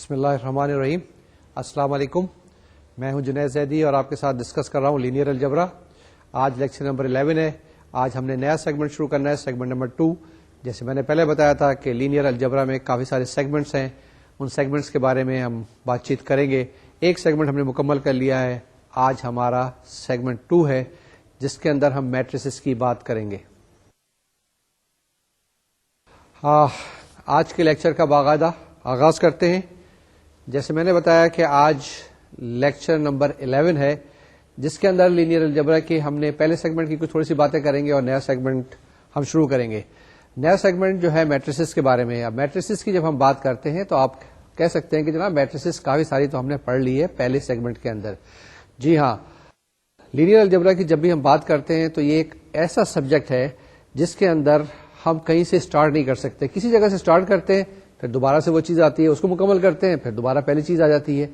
بسم اللہ الرحمن الرحیم. السلام علیکم. میں ہوں جنید زیدی اور آپ کے ساتھ ڈسکس کر رہا ہوں لینئر الجبرا. آج لیکچر نمبر 11 ہے. آج ہم نے نیا سیگمنٹ شروع کرنا ہے, سیگمنٹ نمبر 2. جیسے میں نے پہلے بتایا تھا کہ لینئر الجبرا میں کافی سارے سیگمنٹس ہیں, ان سیگمنٹس کے بارے میں ہم بات چیت کریں گے. ایک سیگمنٹ ہم نے مکمل کر لیا ہے. آج ہمارا سیگمنٹ 2 ہے جس کے اندر ہم میٹریسز کی بات کریں گے. آج کے لیکچر کا باقاعدہ آغاز کرتے ہیں. جیسے میں نے بتایا کہ آج لیکچر نمبر 11 ہے جس کے اندر لینئر الجبرا کی ہم نے پہلے سیگمنٹ کی کچھ تھوڑی سی باتیں کریں گے اور نیا سیگمنٹ ہم شروع کریں گے. نیا سیگمنٹ جو ہے میٹریسز کے بارے میں. اب میٹریسز کی جب ہم بات کرتے ہیں تو آپ کہہ سکتے ہیں کہ جناب میٹریسز کافی ساری تو ہم نے پڑھ لی ہے پہلے سیگمنٹ کے اندر. جی ہاں, لینئر الجبرا کی جب بھی ہم بات کرتے ہیں تو یہ ایک ایسا سبجیکٹ ہے جس کے اندر ہم کہیں سے سٹارٹ نہیں کر سکتے. کسی جگہ سے سٹارٹ کرتے ہیں, پھر دوبارہ سے وہ چیز آتی ہے, اس کو مکمل کرتے ہیں, پھر دوبارہ پہلی چیز آ جاتی ہے.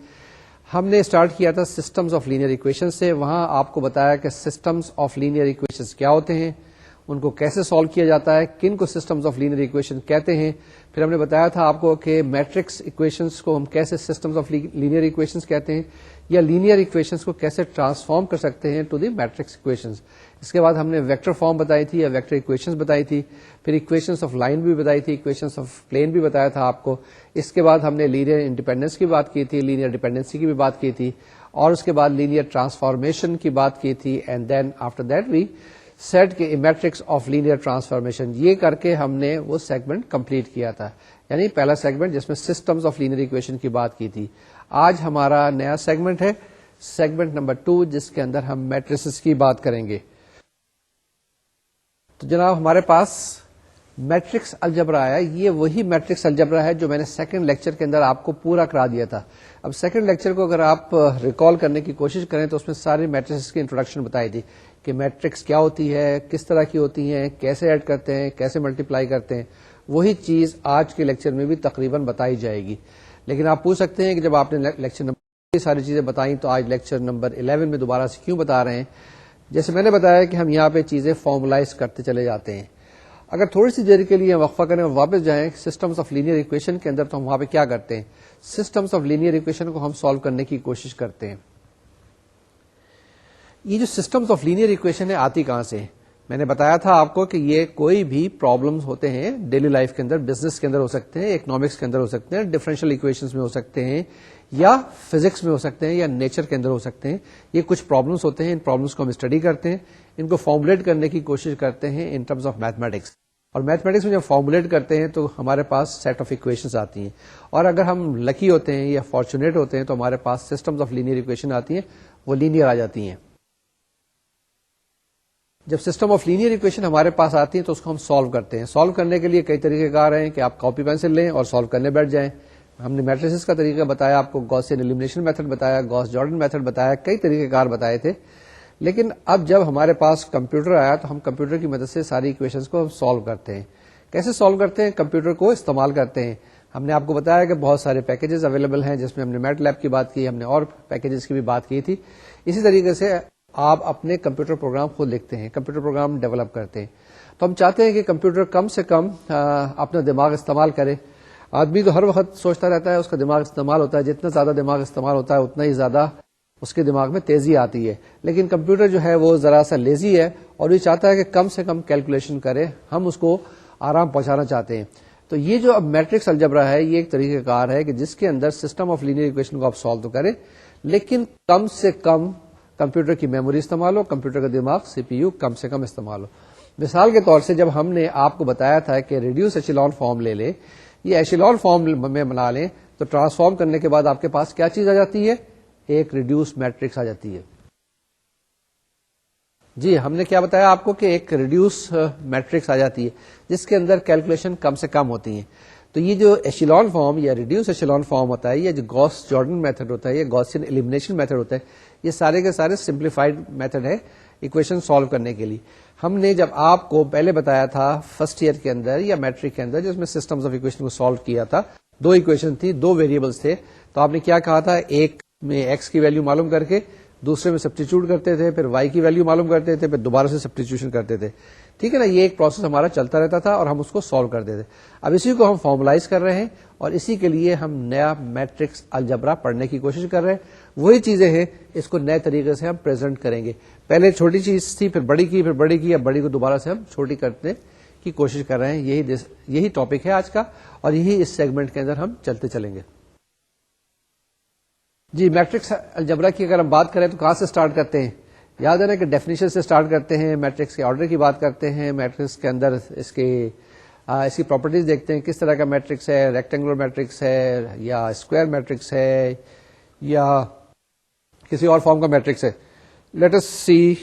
ہم نے سٹارٹ کیا تھا سسٹمز آف لینئر ایکویشن سے. وہاں آپ کو بتایا کہ سسٹمز آف لینئر ایکویشنز کیا ہوتے ہیں, ان کو کیسے سالو کیا جاتا ہے, کن کو سسٹمز آف لینئر ایکویشن کہتے ہیں. پھر ہم نے بتایا تھا آپ کو کہ میٹرکس ایکویشنز کو ہم کیسے سسٹمز آف لینئر ایکویشنز کہتے ہیں, یا لینئر ایکویشنز کو کیسے ٹرانسفارم کر سکتے ہیں ٹو دی میٹرکس ایکویشنز. اس کے بعد ہم نے ویکٹر فارم بتائی تھی یا ویکٹر ایکویشنز بتائی تھی. پھر ایکویشنز آف لائن بھی بتائی تھی, ایکویشنز آف پلین بھی بتایا تھا آپ کو. اس کے بعد ہم نے لینئر انڈیپینڈنس کی بات کی تھی, لینئر ڈیپینڈنسی کی بھی بات کی تھی, اور اس کے بعد لینئر ٹرانسفارمیشن کی بات کی تھی. And then after that we set کے میٹرکس آف لینئر ٹرانسفارمیشن. یہ کر کے ہم نے وہ سیگمنٹ کمپلیٹ کیا تھا, یعنی پہلا سیگمنٹ جس میں سسٹمز آف لینئر ایکویشن کی بات کی تھی. آج ہمارا نیا سیگمنٹ ہے سیگمنٹ نمبر 2 جس کے اندر ہم میٹریسز کی بات کریں گے. تو جناب ہمارے پاس میٹرکس الجبرا ہے. یہ وہی میٹرکس الجبرا ہے جو میں نے سیکنڈ لیکچر کے اندر آپ کو پورا کرا دیا تھا. اب سیکنڈ لیکچر کو اگر آپ ریکال کرنے کی کوشش کریں تو اس میں ساری میٹرکس کی انٹروڈکشن بتائی تھی کہ میٹرکس کیا ہوتی ہے, کس طرح کی ہوتی ہیں, کیسے ایڈ کرتے ہیں, کیسے ملٹیپلائی کرتے ہیں. وہی چیز آج کے لیکچر میں بھی تقریباً بتائی جائے گی. لیکن آپ پوچھ سکتے ہیں کہ جب آپ نے لیکچر نمبر یہ ساری چیزیں بتائیں تو آج لیکچر نمبر 11 میں دوبارہ سے کیوں بتا رہے ہیں. جیسے میں نے بتایا کہ ہم یہاں پہ چیزیں فارمولائز کرتے چلے جاتے ہیں. اگر تھوڑی سی دیر کے لیے وقفہ کریں اور واپس جائیں سسٹمز آف لینئر ایکویشن کے اندر, تو ہم وہاں پہ کیا کرتے ہیں, سسٹمز آف لینئر ایکویشن کو ہم سالو کرنے کی کوشش کرتے ہیں. یہ جو سسٹمز آف لینئر ایکویشن ہے آتی کہاں سے؟ میں نے بتایا تھا آپ کو کہ یہ کوئی بھی پرابلمز ہوتے ہیں ڈیلی لائف کے اندر, بزنس کے اندر ہو سکتے ہیں, اکنامکس کے اندر ہو سکتے ہیں, ڈفرینشیل ایکویشنز میں ہو سکتے ہیں, یا فزکس میں ہو سکتے ہیں, یا نیچر کے اندر ہو سکتے ہیں. یہ کچھ پرابلمس ہوتے ہیں, ان پرابلمس کو ہم اسٹڈی کرتے ہیں, ان کو فارمولیٹ کرنے کی کوشش کرتے ہیں ان ٹرمز آف میتھمیٹکس. اور میتھمیٹکس میں جب فارمولیٹ کرتے ہیں تو ہمارے پاس سیٹ آف ایکویشنز آتی ہیں. اور اگر ہم لکی ہوتے ہیں یا فارچونیٹ ہوتے ہیں تو ہمارے پاس سسٹمز آف لینئر ایکویشن آتی ہیں, وہ لینئر آ جاتی ہیں. جب سسٹم آف لینئر ایکویشن ہمارے پاس آتی ہے تو اس کو ہم سالو کرتے ہیں. سالو کرنے کے لیے کئی طریقے کار ہیں کہ آپ کاپی پینسل لیں اور سالو کرنے بیٹھ جائیں. ہم نے میٹریسز کا طریقہ بتایا آپ کو, گاؤسین ایلیمینیشن میتھڈ بتایا, گاؤس جارڈن میتھڈ بتایا, کئی طریقے کار بتائے تھے. لیکن اب جب ہمارے پاس کمپیوٹر آیا تو ہم کمپیوٹر کی مدد سے ساری ایکویشنز کو ہم سالو کرتے ہیں. کیسے سالو کرتے ہیں؟ کمپیوٹر کو استعمال کرتے ہیں. ہم نے آپ کو بتایا کہ بہت سارے پیکیجز اویلیبل ہیں, جس میں ہم نے میٹ لیب کی بات کی, ہم نے اور پیکیجز کی بھی بات کی تھی. اسی طریقے سے آپ اپنے کمپیوٹر پروگرام خود لکھتے ہیں, کمپیوٹر پروگرام ڈیولپ کرتے ہیں. تو ہم چاہتے ہیں کہ کمپیوٹر کم سے کم اپنا دماغ استعمال کرے. آدمی تو ہر وقت سوچتا رہتا ہے, اس کا دماغ استعمال ہوتا ہے, جتنا زیادہ دماغ استعمال ہوتا ہے اتنا ہی زیادہ اس کے دماغ میں تیزی آتی ہے. لیکن کمپیوٹر جو ہے وہ ذرا سا لیزی ہے اور یہ چاہتا ہے کہ کم سے کم کیلکولیشن کرے. ہم اس کو آرام پہنچانا چاہتے ہیں. تو یہ جو اب میٹرکس الجبرا ہے یہ ایک طریقہ کار ہے کہ جس کے اندر سسٹم آف لینئر ایکویشن کو آپ سالو تو کریں, لیکن کم سے کم کمپیوٹر کی میموری استعمال ہو, کمپیوٹر کا دماغ سی پی یو کم سے کم استعمال ہو. مثال کے طور سے جب ہم نے آپ کو بتایا تھا کہ ریڈیوس ایچیلون فارم لے لیں, یہ ایچیلون فارم میں بنا لیں, تو ٹرانسفارم کرنے کے بعد آپ کے پاس کیا چیز آ جاتی ہے؟ ایک ریڈیوس میٹرکس آ جاتی ہے. جی ہم نے کیا بتایا آپ کو کہ ایک ریڈیوس میٹرکس آ جاتی ہے جس کے اندر کیلکولیشن کم سے کم ہوتی ہیں. تو یہ جو ایچیلون فارم یا ریڈیوس ایچیلون فارم ہوتا ہے, یا جو گاؤس جارڈن میتھڈ ہوتا ہے, یا گاؤسین ایلیمینیشن میتھڈ ہوتا ہے, یہ سارے کے سارے سمپلیفائڈ میتھڈ ہے ایکویشن سالو کرنے کے لیے. ہم نے جب آپ کو پہلے بتایا تھا فرسٹ ایئر کے اندر یا میٹرک کے اندر, جس میں سسٹمز آف ایکویشن کو سالو کیا تھا, 2 ایکویشن تھی, 2 ویریبلس تھے. تو آپ نے کیا کہا تھا, ایک میں ایکس کی ویلیو معلوم کر کے دوسرے میں سبسٹیچیوٹ کرتے تھے, پھر وائی کی ویلیو معلوم کرتے تھے, پھر دوبارہ سے سبسٹیچیوشن کرتے تھے. ٹھیک ہے نا, یہ ایک پروسیس ہمارا چلتا رہتا تھا اور ہم اس کو سالو کر دیتے. اب اسی کو ہم فارملائز کر رہے ہیں اور اسی کے لیے ہم نیا میٹرکس الجبرا پڑھنے کی کوشش کر رہے ہیں. وہی چیزیں ہیں, اس کو نئے طریقے سے ہم پریزنٹ کریں گے. پہلے چھوٹی چیز تھی, پھر بڑی کی, پھر بڑی کی, اب بڑی کو دوبارہ سے ہم چھوٹی کرنے کی کوشش کر رہے ہیں. یہی ٹاپک ہے آج کا اور یہی اس سیگمنٹ کے اندر ہم چلتے چلیں گے. جی, میٹرکس الجبرا کی اگر ہم بات کریں تو کہاں سے اسٹارٹ کرتے ہیں؟ یاد ہے نا کہ ڈیفینیشن سے اسٹارٹ کرتے ہیں, میٹرکس کے آرڈر کی بات کرتے ہیں, میٹرکس کے اندر اس کی پراپرٹیز دیکھتے ہیں, کس طرح کا میٹرکس ہے, ریکٹینگولر میٹرکس ہے یا اسکوائر میٹرکس ہے یا کسی اور فارم کا میٹرکس ہے. لیٹ اس سی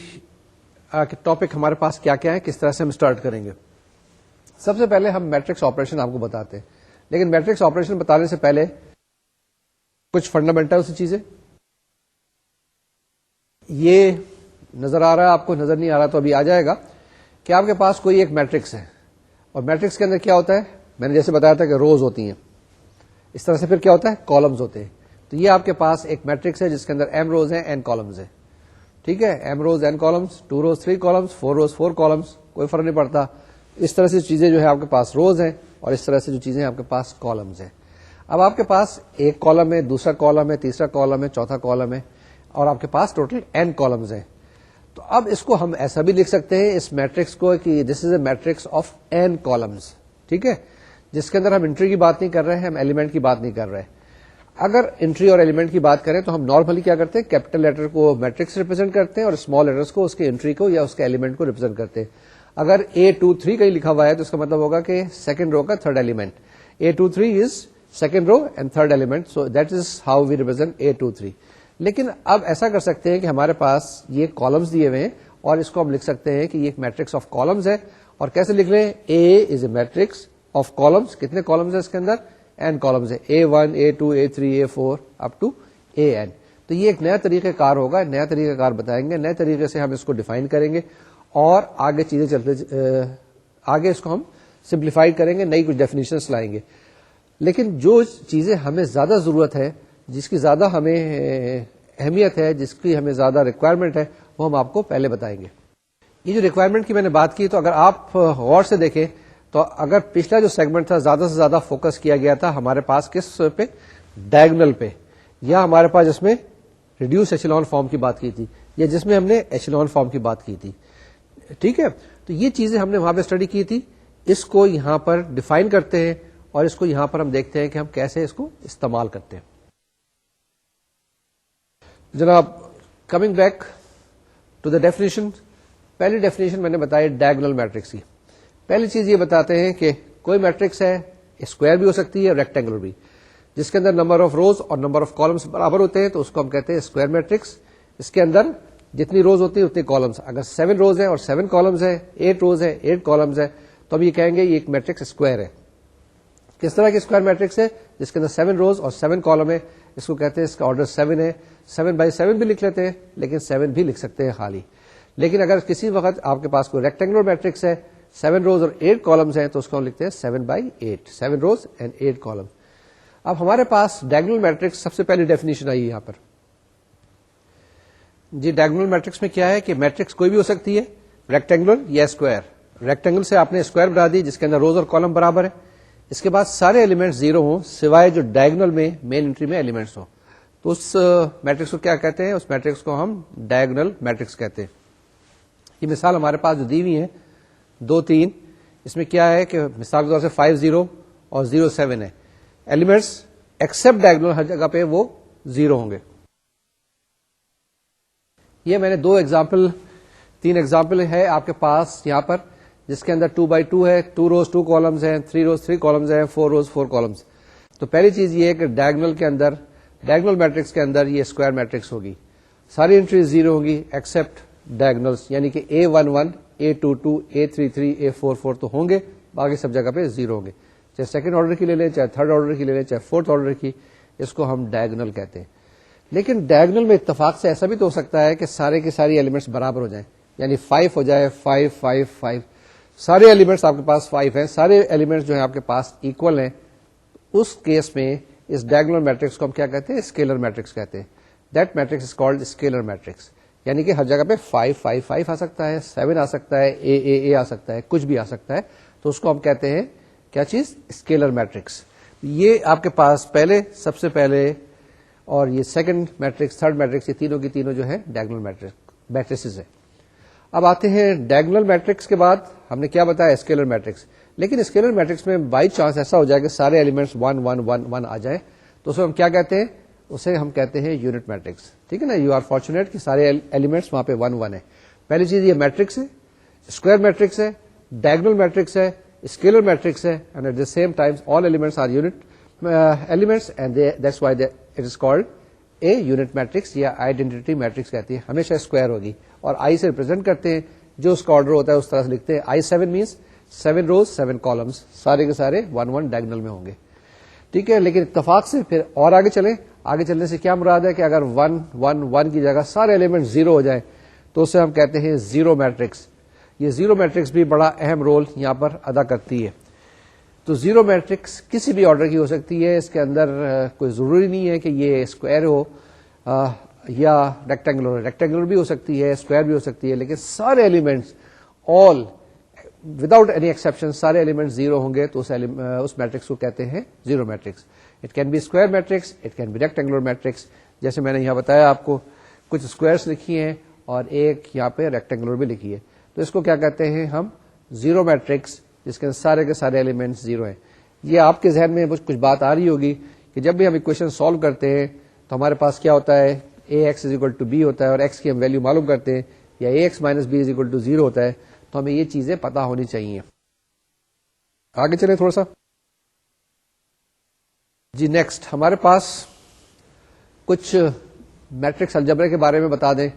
کہ ٹاپک ہمارے پاس کیا کیا ہے, کس طرح سے ہم اسٹارٹ کریں گے. سب سے پہلے ہم میٹرکس آپریشن آپ کو بتاتے ہیں, لیکن میٹرکس آپریشن بتانے سے پہلے کچھ فنڈامنٹل سی چیزیں. یہ نظر آ رہا ہے آپ کو, نظر نہیں آ رہا تو ابھی آ جائے گا, کہ آپ کے پاس کوئی ایک میٹرکس ہے اور میٹرکس کے اندر کیا ہوتا ہے, میں نے جیسے بتایا تھا کہ روز ہوتی ہیں, اس طرح سے پھر کیا ہوتا ہے, کالمز ہوتے ہیں. تو یہ آپ کے پاس ایک میٹرکس ہے جس کے اندر ایم روز ہیں, این کالمز ہیں. ٹھیک ہے, ایم روز این کالمز, 2 روز 3 کالمز, 4 روز 4 کالمز, کوئی فرق نہیں پڑتا. اس طرح سے چیزیں جو ہے آپ کے پاس روز ہیں اور اس طرح سے جو چیزیں آپ کے پاس کالمز ہیں. اب آپ کے پاس ایک کالم ہے, دوسرا کالم ہے, تیسرا کالم ہے, چوتھا کالم ہے اور آپ کے پاس ٹوٹل این کالمز ہیں. تو اب اس کو ہم ایسا بھی لکھ سکتے ہیں اس میٹرکس کو کہ this is a matrix of N columns. ٹھیک ہے, جس کے اندر ہم انٹری کی بات نہیں کر رہے ہیں, ہم ایلیمنٹ کی بات نہیں کر رہے. اگر انٹری اور ایلیمنٹ کی بات کریں تو ہم نارملی کیا کرتے ہیں, کیپٹل لیٹر کو میٹرکس ریپرزینٹ کرتے ہیں اور اسمال لیٹرس کو اس کے انٹری کو یا اس کے ایلیمنٹ کو ریپرزینٹ کرتے ہیں. اگر A23 کہیں لکھا ہوا ہے تو اس کا مطلب ہوگا کہ سیکنڈ رو کا third element. A23 is second row and third element, so that is how we represent A23. لیکن اب ایسا کر سکتے ہیں کہ ہمارے پاس یہ کالمز دیے ہوئے ہیں اور اس کو ہم لکھ سکتے ہیں کہ یہ ایک میٹرکس آف کالمز ہے. اور کیسے لکھ لیں, A is a matrix of columns. کتنے کالمز ہیں اس کے اندر, این کالمز ہے, A1 A2 A3 A4 up to AN. تو یہ ایک نیا طریقہ کار ہوگا, نیا طریقہ کار بتائیں گے, نئے طریقے سے ہم اس کو ڈیفائن کریں گے اور آگے چیزیں چلتے آگے اس کو ہم سمپلیفائی کریں گے, نئی کچھ ڈیفینیشنس لائیں گے. لیکن جو چیزیں ہمیں زیادہ ضرورت ہے, جس کی زیادہ ہمیں اہمیت ہے, جس کی ہمیں زیادہ ریکوائرمنٹ ہے, وہ ہم آپ کو پہلے بتائیں گے. یہ جو ریکوائرمنٹ کی میں نے بات کی, تو اگر آپ غور سے دیکھیں تو اگر پچھلا جو سیگمنٹ تھا زیادہ سے زیادہ فوکس کیا گیا تھا ہمارے پاس کس پہ, ڈائگنل پہ, یا ہمارے پاس جس میں ریڈیوس ایچلون فارم کی بات کی تھی یا جس میں ہم نے ایچلون فارم کی بات کی تھی. ٹھیک ہے, تو یہ چیزیں ہم نے وہاں پہ اسٹڈی کی تھی. اس کو یہاں پر ڈیفائن کرتے ہیں اور اس کو یہاں پر ہم دیکھتے ہیں کہ ہم کیسے اس کو استعمال کرتے ہیں. جناب, coming back to the definition, پہلی ڈیفینیشن میں نے بتائی ڈائگنل میٹرکس کی. پہلی چیز یہ بتاتے ہیں کہ کوئی میٹرکس ہے, اسکوائر بھی ہو سکتی ہے, ریکٹینگولر بھی, جس کے اندر نمبر آف روز اور نمبر آف کالمس برابر ہوتے ہیں, تو اس کو ہم کہتے ہیں اسکوائر میٹرکس. اس کے اندر جتنی روز ہوتی ہیں اتنی کالمس. اگر 7 روز ہیں اور 7 کالمس ہیں, 8 روز ہے 8 کالمس ہے, تو ہم یہ کہیں گے یہ ایک میٹرکس اسکوائر ہے. کس طرح کی اسکوائر میٹرکس ہے, جس کے اندر 7 روز اور 7 کالم ہے, اس کو کہتے ہیں, اس کا آرڈر 7 ہے. 7/7 بھی لکھ لیتے ہیں, لیکن 7 بھی لکھ سکتے ہیں خالی. لیکن اگر کسی وقت آپ کے پاس کوئی ریکٹینگولر میٹرکس ہے, 7 روز اور 8 کالمس ہیں, تو اس کو ہم لکھتے ہیں 7/8, 7 روز اینڈ 8 کالم. اب ہمارے پاس ڈائگنل میٹرکس سب سے پہلی ڈیفینیشن آئی یہاں پر. جی, ڈائگنل میٹرکس میں کیا ہے کہ میٹرکس کوئی بھی ہو سکتی ہے, ریکٹینگولر یا اسکوائر. ریکٹینگل سے آپ نے اسکوائر بنا دی جس کے اندر روز اور کالم برابر ہے. اس کے بعد سارے ایلیمنٹ 0 ہوں سوائے جو ڈائگنل میں مین انٹری میں ایلیمنٹس ہوں, تو اس میٹرکس کو کیا کہتے ہیں, اس میٹرکس کو ہم ڈائگنل میٹرکس کہتے ہیں. یہ مثال ہمارے پاس جو دی ہوئی ہیں 2 3, اس میں کیا ہے کہ مثال کے طور سے 5 0 اور 0 7 ہے. ایلیمنٹس ایکسپٹ ڈائگنل ہر جگہ پہ وہ 0 ہوں گے. یہ میں نے 3 ایگزامپل ہے آپ کے پاس یہاں پر, جس کے اندر 2/2 ہے, 2 روز 2 کالمز ہیں, 3 روز 3 کالمز ہیں, 4 روز 4 کالمز. تو پہلی چیز یہ ہے کہ ڈائگنل کے اندر, ڈائگنل میٹرکس کے اندر یہ اسکوائر میٹرکس ہوگی. ساری انٹریز 0 ہوگی ایکسپٹ ڈائگنلس, یعنی کہ A11 A22 A33 A44 تو ہوں گے, باقی سب جگہ پہ 0 ہوں گے. چاہے سیکنڈ آرڈر کی لے لیں, چاہے تھرڈ آرڈر کی لے لیں, چاہے فورتھ آرڈر کی, اس کو ہم ڈائگنل کہتے ہیں. لیکن ڈائگنل میں اتفاق سے ایسا بھی تو ہو سکتا ہے کہ سارے کے ساری ایلیمنٹس برابر ہو جائیں, یعنی 5 ہو جائے, 5 5 5, سارے ایلیمنٹس آپ کے پاس 5 ہیں, سارے ایلیمنٹس جو ہیں آپ کے پاس ایکول ہیں. اس کیس میں اس ڈائگنل میٹرکس کو ہم کیا کہتے ہیں, اسکیلر میٹرکس کہتے ہیں. That matrix is called scalar matrix. یعنی کہ ہر جگہ پہ 5 5 5 آ سکتا ہے, 7 آ سکتا ہے, اے آ سکتا ہے, کچھ بھی آ سکتا ہے. تو اس کو ہم کہتے ہیں کیا چیز, اسکیلر میٹرکس. یہ آپ کے پاس پہلے, سب سے پہلے, اور یہ سیکنڈ میٹرکس, تھرڈ میٹرکس, یہ تینوں کی تینوں جو ہے ڈائگنل میٹرکس ہے. اب آتے ہیں ڈائگنل میٹرکس کے بعد ہم نے کیا بتایا, اسکیلر میٹرکس. لیکن اسکیلر میٹرکس میں بائی چانس ایسا ہو جائے کہ سارے ایلیمنٹس 1 1 1 1 آ جائیں, تو اسے ہم کیا کہتے ہیں, اسے ہم کہتے ہیں یونٹ میٹرکس. ٹھیک ہے نا, یو آر فارچونیٹ کہ سارے ایلیمنٹس وہاں پہ 1 1 ہے. پہلی چیز یہ میٹرکس ہے, اسکوائر میٹرکس ہے, ڈائگنل میٹرکس ہے, اسکیلر میٹرکس ہے, and at the same time all elements are unit elements, and that's why it is called a unit matrix یا آئیڈینٹی میٹرکس کہتی ہے. ہمیشہ اسکوائر ہوگی اور آئی سے ریپرزینٹ کرتے ہیں, جو اس کا آرڈر ہوتا ہے اس طرح سے لکھتے ہیں. آئی 7 مینس 7 روز 7 کالمس, سارے کے سارے 1 1 ڈائگنل میں ہوں گے. ٹھیک ہے, لیکن اتفاق سے پھر اور آگے چلیں. آگے چلنے سے کیا مراد ہے کہ اگر 1 1 1 کی جگہ سارے ایلیمنٹ 0 ہو جائیں تو اسے ہم کہتے ہیں زیرو میٹرکس. یہ زیرو میٹرکس بھی بڑا اہم رول یہاں پر ادا کرتی ہے. تو زیرو میٹرکس کسی بھی آرڈر کی ہو سکتی ہے, اس کے اندر کوئی ضروری نہیں ہے کہ یہ اسکوائر ہو یا ریکٹینگولر. ریکٹینگولر بھی ہو سکتی ہے, اسکوائر بھی ہو سکتی ہے, لیکن سارے elements all without any exception سارے ایلیمنٹ 0 ہوں گے تو اس میٹرکس کو کہتے ہیں zero matrix. It can be square matrix, it can be rectangular matrix. جیسے میں نے یہاں بتایا آپ کو, کچھ اسکوائرس لکھی ہیں اور ایک یہاں پہ ریکٹینگولر بھی لکھی ہے, تو اس کو کیا کہتے ہیں ہم, زیرو میٹرکس, جس کے سارے کے سارے ایلیمنٹس 0 ہیں. یہ آپ کے ذہن میں کچھ بات آ رہی ہوگی کہ جب بھی ہم اکویشن سالو کرتے ہیں تو ہمارے پاس کیا ہوتا ہے, A x is equal to B ہوتا ہے, اور ایکس کی ہم ویلو معلوم کرتے ہیں, یا A x minus B is equal to 0 ہوتا ہے. تو ہمیں یہ چیزیں پتا ہونی چاہیے. آگے چلیں تھوڑا سا. جی نیکسٹ ہمارے پاس کچھ میٹرکس الجبرا کے بارے میں بتا دیں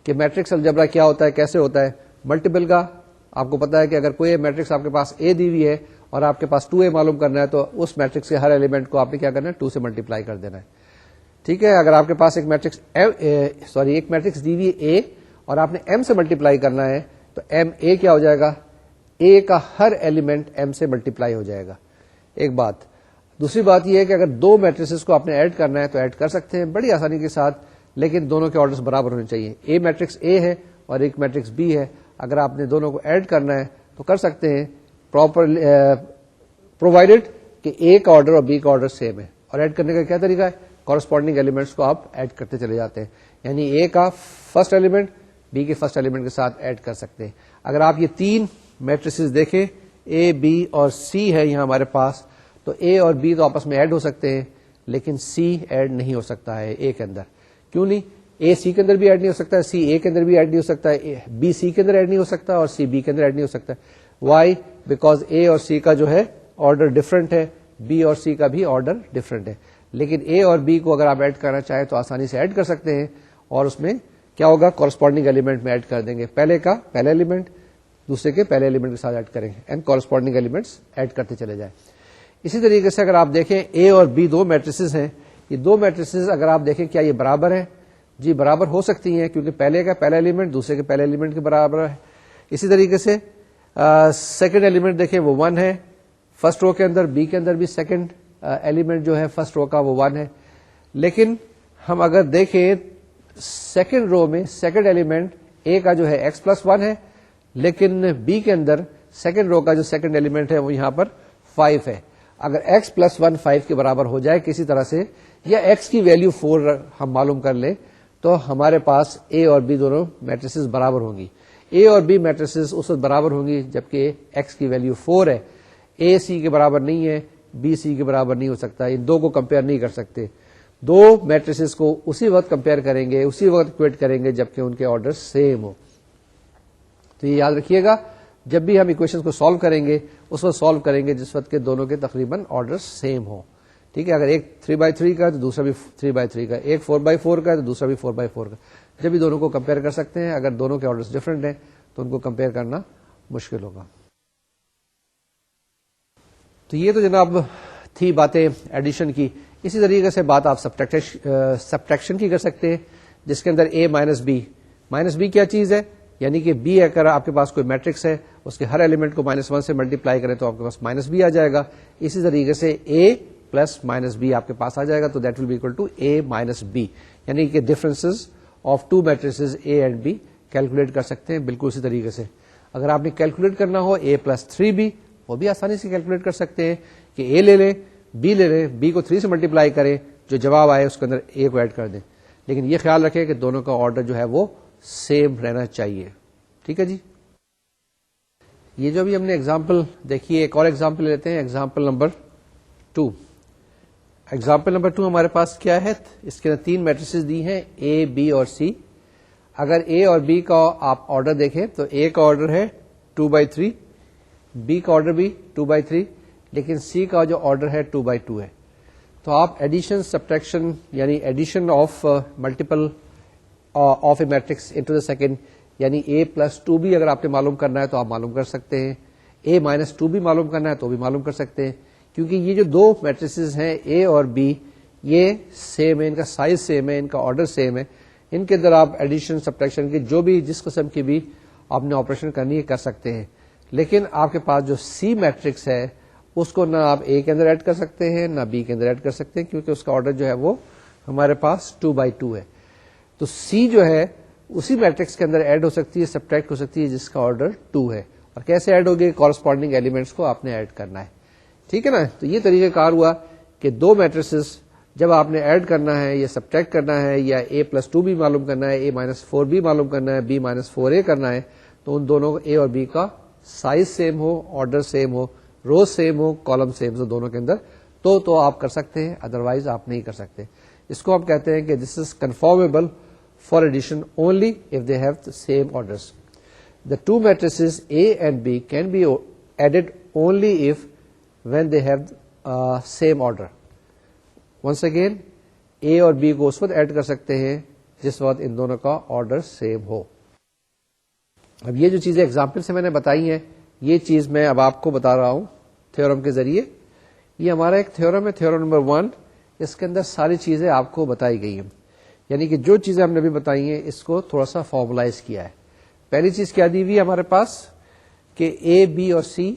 کہ میٹرکس الجبرا کیا ہوتا ہے, کیسے ہوتا ہے. ملٹیپل کا آپ کو پتا ہے کہ اگر کوئی میٹرکس آپ کے پاس اے دی ہوئی ہے اور آپ کے پاس 2a معلوم کرنا ہے, تو اس میٹرکس کے ہر ایلیمنٹ کو آپ نے کیا کرنا ہے, 2 سے ملٹیپلائی کر دینا ہے. ٹھیک ہے, اگر آپ کے پاس ایک میٹرکس دی ہوئی ہے اے اور آپ نے m سے ملٹیپلائی کرنا ہے, تو ایم اے کیا ہو جائے گا, اے کا ہر ایلیمنٹ ایم سے ملٹیپلائی ہو جائے گا. ایک بات. دوسری بات یہ ہے کہ اگر دو میٹریسز کو آپ نے ایڈ کرنا ہے تو ایڈ کر سکتے ہیں بڑی آسانی کے ساتھ, لیکن دونوں کے آرڈرز برابر ہونے چاہیے. اے میٹرکس اے ہے اور ایک میٹرکس بی ہے, اگر آپ نے دونوں کو ایڈ کرنا ہے تو کر سکتے ہیں, پرووائڈیڈ کہ اے کا آرڈر اور بی کا آرڈر سیم ہے. اور ایڈ کرنے کا کیا طریقہ ہے, کورسپونڈنگ ایلیمنٹس کو آپ ایڈ کرتے چلے جاتے ہیں, یعنی اے کا فرسٹ ایلیمنٹ بی کے فرسٹ ایلیمنٹ کے ساتھ ایڈ کر سکتے ہیں. اگر آپ یہ تین میٹریسز دیکھیں, اے بی اور سی ہے یہاں ہمارے پاس, تو اے اور بی تو آپس میں ایڈ ہو سکتے ہیں, لیکن سی ایڈ نہیں ہو سکتا ہے اے کے اندر. کیوں نہیں؟ اے سی کے اندر بھی ایڈ نہیں ہو سکتا ہے, سی اے کے اندر بھی ایڈ نہیں ہو سکتا ہے, بی سی کے اندر ایڈ نہیں ہو سکتا اور سی بی کے اندر ایڈ نہیں ہو سکتا. وائی؟ بیکاز اے اور سی کا جو ہے آرڈر ڈفرنٹ ہے, بی اور سی کا بھی آرڈر ڈفرنٹ ہے. لیکن اے اور بی کو اگر آپ ایڈ کرنا چاہیں تو آسانی سے ایڈ کر سکتے ہیں, اور اس میں کیا ہوگا, کورسپونڈنگ ایلیمنٹ میں ایڈ کر دیں گے. پہلے کا پہلا ایلیمنٹ دوسرے کے پہلے ایلیمنٹ کے ساتھ ایڈ کریں گے, اینڈ کورسپونڈنگ ایلیمنٹس ایڈ کرتے چلے جائیں. اسی طریقے سے اگر آپ دیکھیں اے اور بی دو میٹریسز ہیں, یہ دو میٹریسز اگر آپ دیکھیں کیا یہ برابر ہیں؟ جی برابر ہو سکتی ہیں, کیونکہ پہلے کا پہلا ایلیمنٹ دوسرے کے پہلے ایلیمنٹ کے برابر ہے. اسی طریقے سے سیکنڈ ایلیمنٹ دیکھیں وہ 1 ہے فرسٹ رو کے اندر, بی کے اندر بھی سیکنڈ ایلیمنٹ جو ہے فرسٹ رو کا وہ 1 ہے. لیکن ہم اگر دیکھیں سیکنڈ رو میں سیکنڈ ایلیمنٹ اے کا جو ہے ایکس پلس 1 ہے, لیکن بی کے اندر سیکنڈ رو کا جو سیکنڈ ایلیمنٹ ہے وہ یہاں پر 5 ہے. اگر ایکس پلس 1 5 کے برابر ہو جائے کسی طرح سے, یا ایکس کی ویلیو 4 ہم معلوم کر لیں, تو ہمارے پاس اے اور بی دونوں میٹریسز برابر ہوں گی. اے اور بی میٹریسز اس وقت برابر ہوں گی جبکہ ایکس کی ویلیو 4 ہے. اے سی کے برابر نہیں ہے, بی سی کے برابر نہیں ہو سکتا, ان دو کو کمپیئر نہیں کر سکتے. دو میٹریسز کو اسی وقت کمپیئر کریں گے, اسی وقت اکویٹ کریں گے جبکہ ان کے آرڈر سیم ہو. تو یہ یاد رکھیے گا, جب بھی ہم اکویشن کو سالو کریں گے اس وقت سالو کریں گے جس وقت کے دونوں کے تقریباً آرڈر سیم ہو. ٹھیک ہے, اگر ایک 3/3 کا ہے تو دوسرا بھی 3/3 کا, ایک 4/4 کا ہے تو دوسرا بھی 4/4 کا. جب بھی دونوں کو کمپیئر کر سکتے ہیں, اگر دونوں کے آرڈرز ڈفرنٹ ہیں تو ان کو کمپیئر کرنا مشکل ہوگا. تو یہ تو جناب تھی باتیں ایڈیشن کی. اسی طریقے سے بات آپ سبٹریکشن کی کر سکتے ہیں, جس کے اندر اے مائنس بی. مائنس بی کیا چیز ہے؟ یعنی کہ بی اگر آپ کے پاس کوئی میٹرکس ہے, اس کے ہر ایلیمنٹ کو -1 سے ملٹیپلائی کریں تو آپ کے پاس مائنس بی آ جائے گا. اسی طریقے سے اے پلس مائنس بی آپ کے پاس آ جائے گا, تو that will be equal to A minus B, یعنی کہ differences of two matrices A and B calculate کر سکتے ہیں بالکل اسی طریقے سے. اگر آپ نے کیلکولیٹ کرنا ہو اے پلس 3b وہ بھی آسانی سے کیلکولیٹ کر سکتے ہیں کہ اے لے لیں بی لے لیں بی کو 3 سے ملٹیپلائی کریں جو جواب آئے اس کے اندر اے کو ایڈ کر دیں. لیکن یہ خیال رکھیں کہ دونوں کا آرڈر جو ہے وہ سیم رہنا چاہیے. ٹھیک ہے جی. یہ جو بھی ہم نے ایگزامپل دیکھی ہے ایک اور ایگزامپل لیتے ہیں. Example number 2. ایگزامپل نمبر 2 ہمارے پاس کیا ہے؟ اس کے اندر 3 میٹریسز دی ہیں اے بی اور سی. اگر اے اور بی کا آپ آرڈر دیکھیں تو اے کا آرڈر ہے 2/3 بی کا آرڈر بھی 2/3 لیکن سی کا جو آرڈر ہے 2/2 ہے. تو آپ ایڈیشن سبٹریکشن یعنی addition of multiple of a matrix into the second یعنی اے پلس 2b اگر آپ نے معلوم کرنا ہے تو آپ معلوم کر سکتے ہیں. اے مائنس 2b معلوم کرنا ہے تو بھی معلوم کر سکتے ہیں کیونکہ یہ جو دو میٹریسز ہیں اے اور بی یہ سیم ہے, ان کا سائز سیم ہے, ان کا آرڈر سیم ہے. ان کے اندر آپ ایڈیشن سبٹریکشن کی جو بھی جس قسم کی بھی آپ نے آپریشن کرنی ہے کر سکتے ہیں. لیکن آپ کے پاس جو سی میٹرکس ہے اس کو نہ آپ اے کے اندر ایڈ کر سکتے ہیں نہ بی کے اندر ایڈ کر سکتے ہیں کیونکہ اس کا آرڈر جو ہے وہ ہمارے پاس 2/2 ہے. تو سی جو ہے اسی میٹرکس کے اندر ایڈ ہو سکتی ہے سبٹریکٹ ہو سکتی ہے جس کا آرڈر 2 ہے. اور کیسے ایڈ ہوگی؟ کورسپونڈنگ ایلیمنٹس کو آپ نے ایڈ کرنا ہے. ٹھیک ہے نا. تو یہ طریقہ کار ہوا کہ دو میٹریسز جب آپ نے ایڈ کرنا ہے یا سبٹریکٹ کرنا ہے یا اے پلس 2b معلوم کرنا ہے اے مائنس 4b معلوم کرنا ہے بی مائنس 4a کرنا ہے تو ان دونوں اے اور بی کا سائز سیم ہو آرڈر سیم ہو روز سیم ہو کالم سیم ہو دونوں کے اندر تو آپ کر سکتے ہیں ادروائز آپ نہیں کر سکتے. اس کو ہم کہتے ہیں کہ this is conformable for addition only if they have the same orders. The two matrices A and B can be added only if when they have same order. Once again A اور B کو اس وقت add کر سکتے ہیں جس وقت ان دونوں کا آرڈر سیم ہو. اب یہ جو چیزیں ایگزامپل سے میں نے بتائی ہیں یہ چیز میں اب آپ کو بتا رہا ہوں تھیورم کے ذریعے. یہ ہمارا ایک تھیورم ہے تھیورم نمبر 1. اس کے اندر ساری چیزیں آپ کو بتائی گئی ہیں یعنی کہ جو چیزیں ہم نے ابھی بتائی ہیں اس کو تھوڑا سا فارملائز کیا ہے. پہلی چیز کیا دی ہوئی ہے ہمارے پاس کہ اے بی اور سی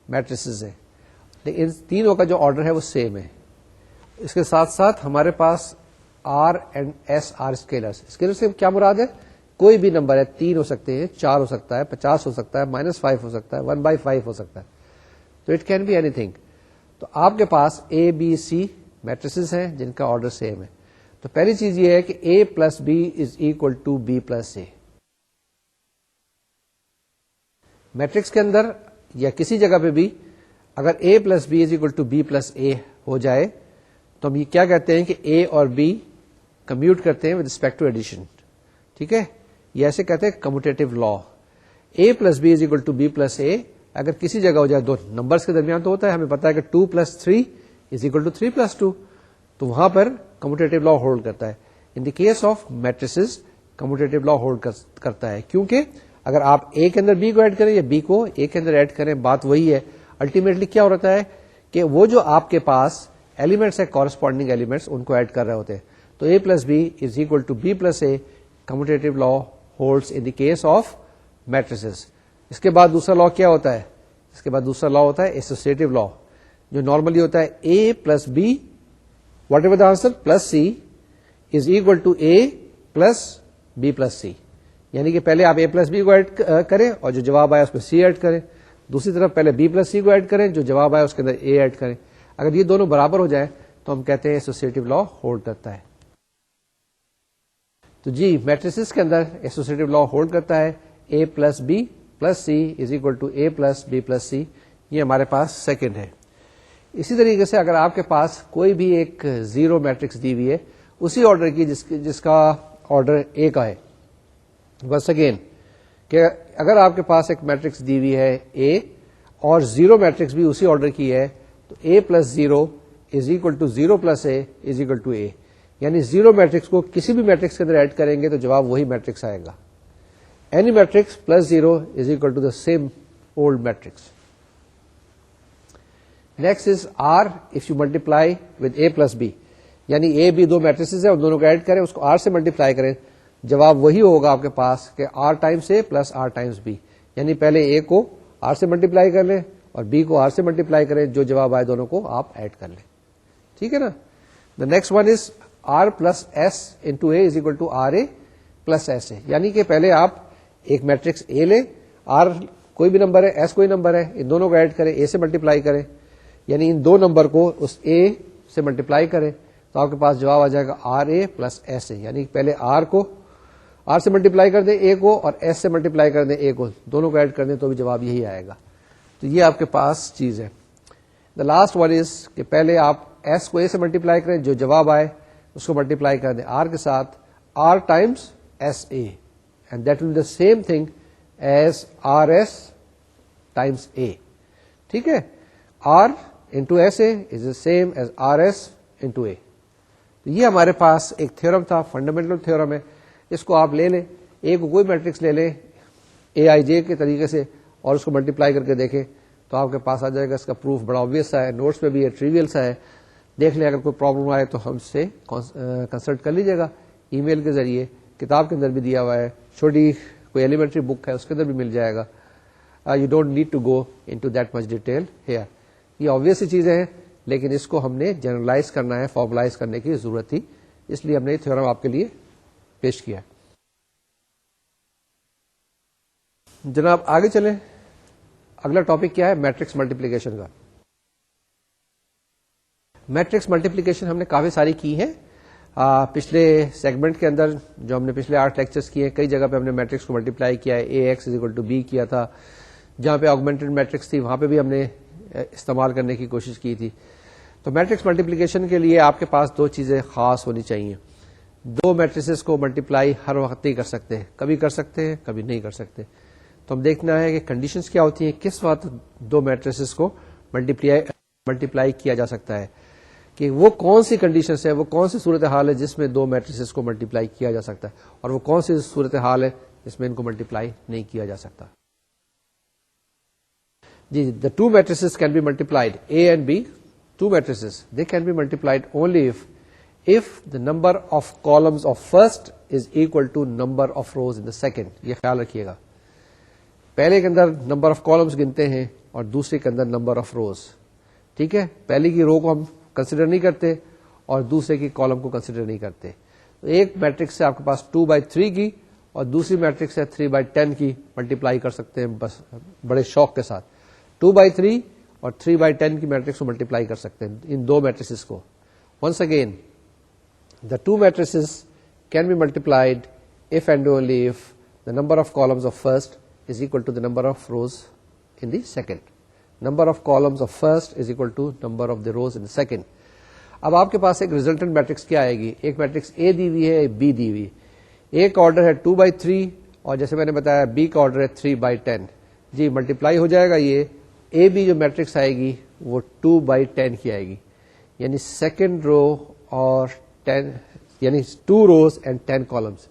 میٹریسز ہیں لیکن ان تینوں کا جو آرڈر ہے وہ سیم ہے. اس کے ساتھ ساتھ ہمارے پاس R and S are scalars. Scalar سے کیا مراد ہے؟ کوئی بھی نمبر ہے 3 ہو سکتے ہیں 4 ہو سکتا ہے 50 ہو سکتا ہے -5 ہو سکتا ہے 1/5 ہو سکتا ہے. تو it can be anything. تو آپ کے پاس اے بی سی میٹریسز ہیں جن کا آرڈر سیم ہے. تو پہلی چیز یہ ہے کہ A plus B is equal to B plus A. Matrix کے اندر یا کسی جگہ پہ بھی اگر A plus B is equal to B plus A ہو جائے تو ہم یہ کیا کہتے ہیں کہ اے اور بی کمیوٹ کرتے ہیں ود رسپیکٹ ٹو ایڈیشن. ٹھیک ہے. یہ ایسے کہتے ہیں commutative law. A plus B is equal to B plus A اگر کسی جگہ ہو جائے دو نمبرز کے درمیان تو ہوتا ہے. ہمیں پتا ہے کہ 2 + 3 از اکول ٹو 3 + 2 تو وہاں پر کمیوٹیٹو لا ہولڈ کرتا ہے. In the case of matrices commutative law hold کرتا ہے کیونکہ اگر آپ اے کے اندر بی کو ایڈ کریں یا بی کو اے کے اندر ایڈ کریں بات وہی ہے. الٹیمیٹلی کیا ہو رہتا ہے کہ وہ جو آپ کے پاس ایلیمنٹس ہے کورسپونڈنگ ایلیمنٹس ان کو ایڈ کر رہے ہوتے ہیں. تو A plus B is equal to B plus A commutative law holds in the case of matrices. اس کے بعد دوسرا لا کیا ہوتا ہے؟ اس کے بعد دوسرا لا ہوتا ہے ایسوسیٹو لا جو نارملی ہوتا ہے A plus B whatever the answer plus C is equal to A plus B plus C. یعنی کہ پہلے آپ اے پلس بی کو ایڈ کریں اور جو جواب آیا اس میں سی ایڈ کریں. دوسری طرف پہلے بی پلس سی کو ایڈ کریں جو جواب آیا اس کے اندر اے ایڈ کریں. اگر یہ دونوں برابر ہو جائیں تو ہم کہتے ہیں ایسوسیٹو لا ہولڈ کرتا ہے. تو جی میٹریسز کے اندر ایسوسیٹو لا ہولڈ کرتا ہے. A plus B plus C is equal to A plus B plus C. یہ ہمارے پاس سیکنڈ ہے. اسی طریقے سے اگر آپ کے پاس کوئی بھی ایک زیرو میٹرکس دی ہوئی ہے اسی آرڈر کی جس کا آرڈر اے کا ہے. بس اگین کہ اگر آپ کے پاس ایک میٹرکس دی ہوئی ہے اے اور زیرو میٹرکس بھی اسی آرڈر کی ہے تو A plus zero is equal to zero plus A is equal to A. یعنی زیرو میٹرکس کو کسی بھی میٹرکس کے اندر ایڈ کریں گے تو جواب وہی میٹرکس آئے گا. Any matrix plus zero is equal to the same old matrix. Next is R if you multiply with A plus B. یعنی اے بی دو میٹریسز ہیں ان دونوں کو ایڈ کریں اس کو آر سے ملٹیپلائی کریں جواب وہی ہوگا آپ کے پاس کہ r times A plus r times B. یعنی پہلے اے کو آر سے ملٹیپلائی کر لیں اور بی کو آر سے ملٹیپلائی کریں جو جواب آئے دونوں کو آپ ایڈ کر لیں. ٹھیک ہے نا. The next one is r plus s into A is equal to r A. Plus S A, یعنی کہ پہلے آپ ایک میٹرکس اے لیں، آر کوئی بھی نمبر ہے، ایس کوئی نمبر ہے، ان دونوں کو ایڈ کریں، اے سے ملٹیپلائی کریں، یعنی ان دو نمبر کو اس اے سے ملٹیپلائی کریں تو آپ کے پاس جواب آ جائے گا R A plus S A, یعنی پہلے آر سے ملٹیپلائی کر دیں اے کو اور ایس سے ملٹیپلائی کر دیں اے کو، دونوں کو ایڈ کر دیں تو بھی جواب یہی آئے گا. تو یہ آپ کے پاس چیز ہے. دا لاسٹ ون از کہ پہلے آپ ایس کو اے سے ملٹیپلائی کریں، جو جواب آئے اس کو ملٹیپلائی کر دیں آر کے ساتھ، R times S A, and that will be the same thing as R S times A. ٹھیک ہے، R into S A is the same as R S into A. تو یہ ہمارے پاس ایک تھیورم تھا، فنڈامنٹل تھیورم ہے. اس کو آپ لے لیں، اے کو کوئی میٹرکس لے لیں اے آئی جے کے طریقے سے اور اس کو ملٹیپلائی کر کے دیکھیں تو آپ کے پاس آ جائے گا. اس کا پروف بڑا obvious سا ہے، نوٹس میں بھی ہے، ٹریویل سا ہے. دیکھ لیں، اگر کوئی پرابلم آئے تو ہم سے کنسلٹ کر لیجیے گا ای میل کے ذریعے. کتاب کے اندر بھی دیا ہوا ہے، چھوٹی کوئی ایلیمنٹری بک ہے اس کے اندر بھی مل جائے گا. You don't need to go into that much detail here. یہ obvious سی چیزیں ہیں لیکن اس کو ہم نے جنرلائز کرنا ہے، فارملائز کرنے کی ضرورت تھی، اس لیے ہم نے یہ تھیورم آپ کے لیے پیش کیا. جناب آگے چلیں، اگلا ٹاپک کیا ہے؟ میٹرکس ملٹیپلیکیشن کا. میٹرکس ملٹیپلیکیشن ہم نے کافی ساری کی ہے پچھلے سیگمنٹ کے اندر، جو ہم نے پچھلے 8 لیکچرز کیے ہیں. کئی جگہ پہ ہم نے میٹرکس کو ملٹیپلائی کیا ہے. A x is equal to B کیا تھا، جہاں پہ آگمنٹڈ میٹرکس تھی وہاں پہ بھی ہم نے استعمال کرنے کی کوشش کی تھی. تو میٹرکس ملٹیپلیکیشن کے لیے آپ کے پاس دو چیزیں خاص ہونی چاہیے. دو میٹریسز کو ملٹیپلائی ہر وقت نہیں کر سکتے ہیں، کبھی کر سکتے ہیں کبھی نہیں کر سکتے. تو ہم دیکھنا ہے کہ کنڈیشنز کیا ہوتی ہیں، کس وقت دو میٹریسز کو ملٹیپلائی کیا جا سکتا ہے، کہ وہ کون سی کنڈیشنز ہے، وہ کون سی صورتحال ہے جس میں دو میٹریسز کو ملٹیپلائی کیا جا سکتا ہے، اور وہ کون سی صورتحال ہے جس میں ان کو ملٹیپلائی نہیں کیا جا سکتا. جی، the two matrices can be multiplied, A and B, two matrices, they can be multiplied only if the number of columns of first is equal to number of rows in the second. یہ خیال رکھیے گا، پہلے کے اندر number of columns گنتے ہیں اور دوسرے کے اندر number of روز. ٹھیک ہے، پہلی کی رو کو ہم کنسیڈر نہیں کرتے اور دوسرے کی کالم کو کنسیڈر نہیں کرتے. تو ایک میٹرکس ہے آپ کے پاس 2/3 کی اور دوسری میٹرکس ہے 3/10 کی، ملٹیپلائی کر سکتے ہیں بس بڑے شوق کے ساتھ. 2/3 اور 3/10 کی میٹرکس کو ملٹیپلائی کر سکتے ہیں ان دو میٹریسز کو. Once again the two matrices can be multiplied if and only if the number of columns of first is equal to the number of rows in the second. Number of columns of first is equal to number of the rows in the second. اب آپ کے پاس ایک resultant matrix کیا آئے گی؟ ایک matrix A دی ہوئی ہے، ایک بی دی ہوئی. ایک آرڈر ہے 2/3 اور جیسے میں نے بتایا بی کا آرڈر ہے 3/10. جی ملٹیپلائی ہو جائے گا. یہ اے بی جو میٹرکس آئے گی وہ 2/10 کی آئے گی، یعنی سیکنڈ رو اور 10 یعنی 2 روز اینڈ 10 کالمس.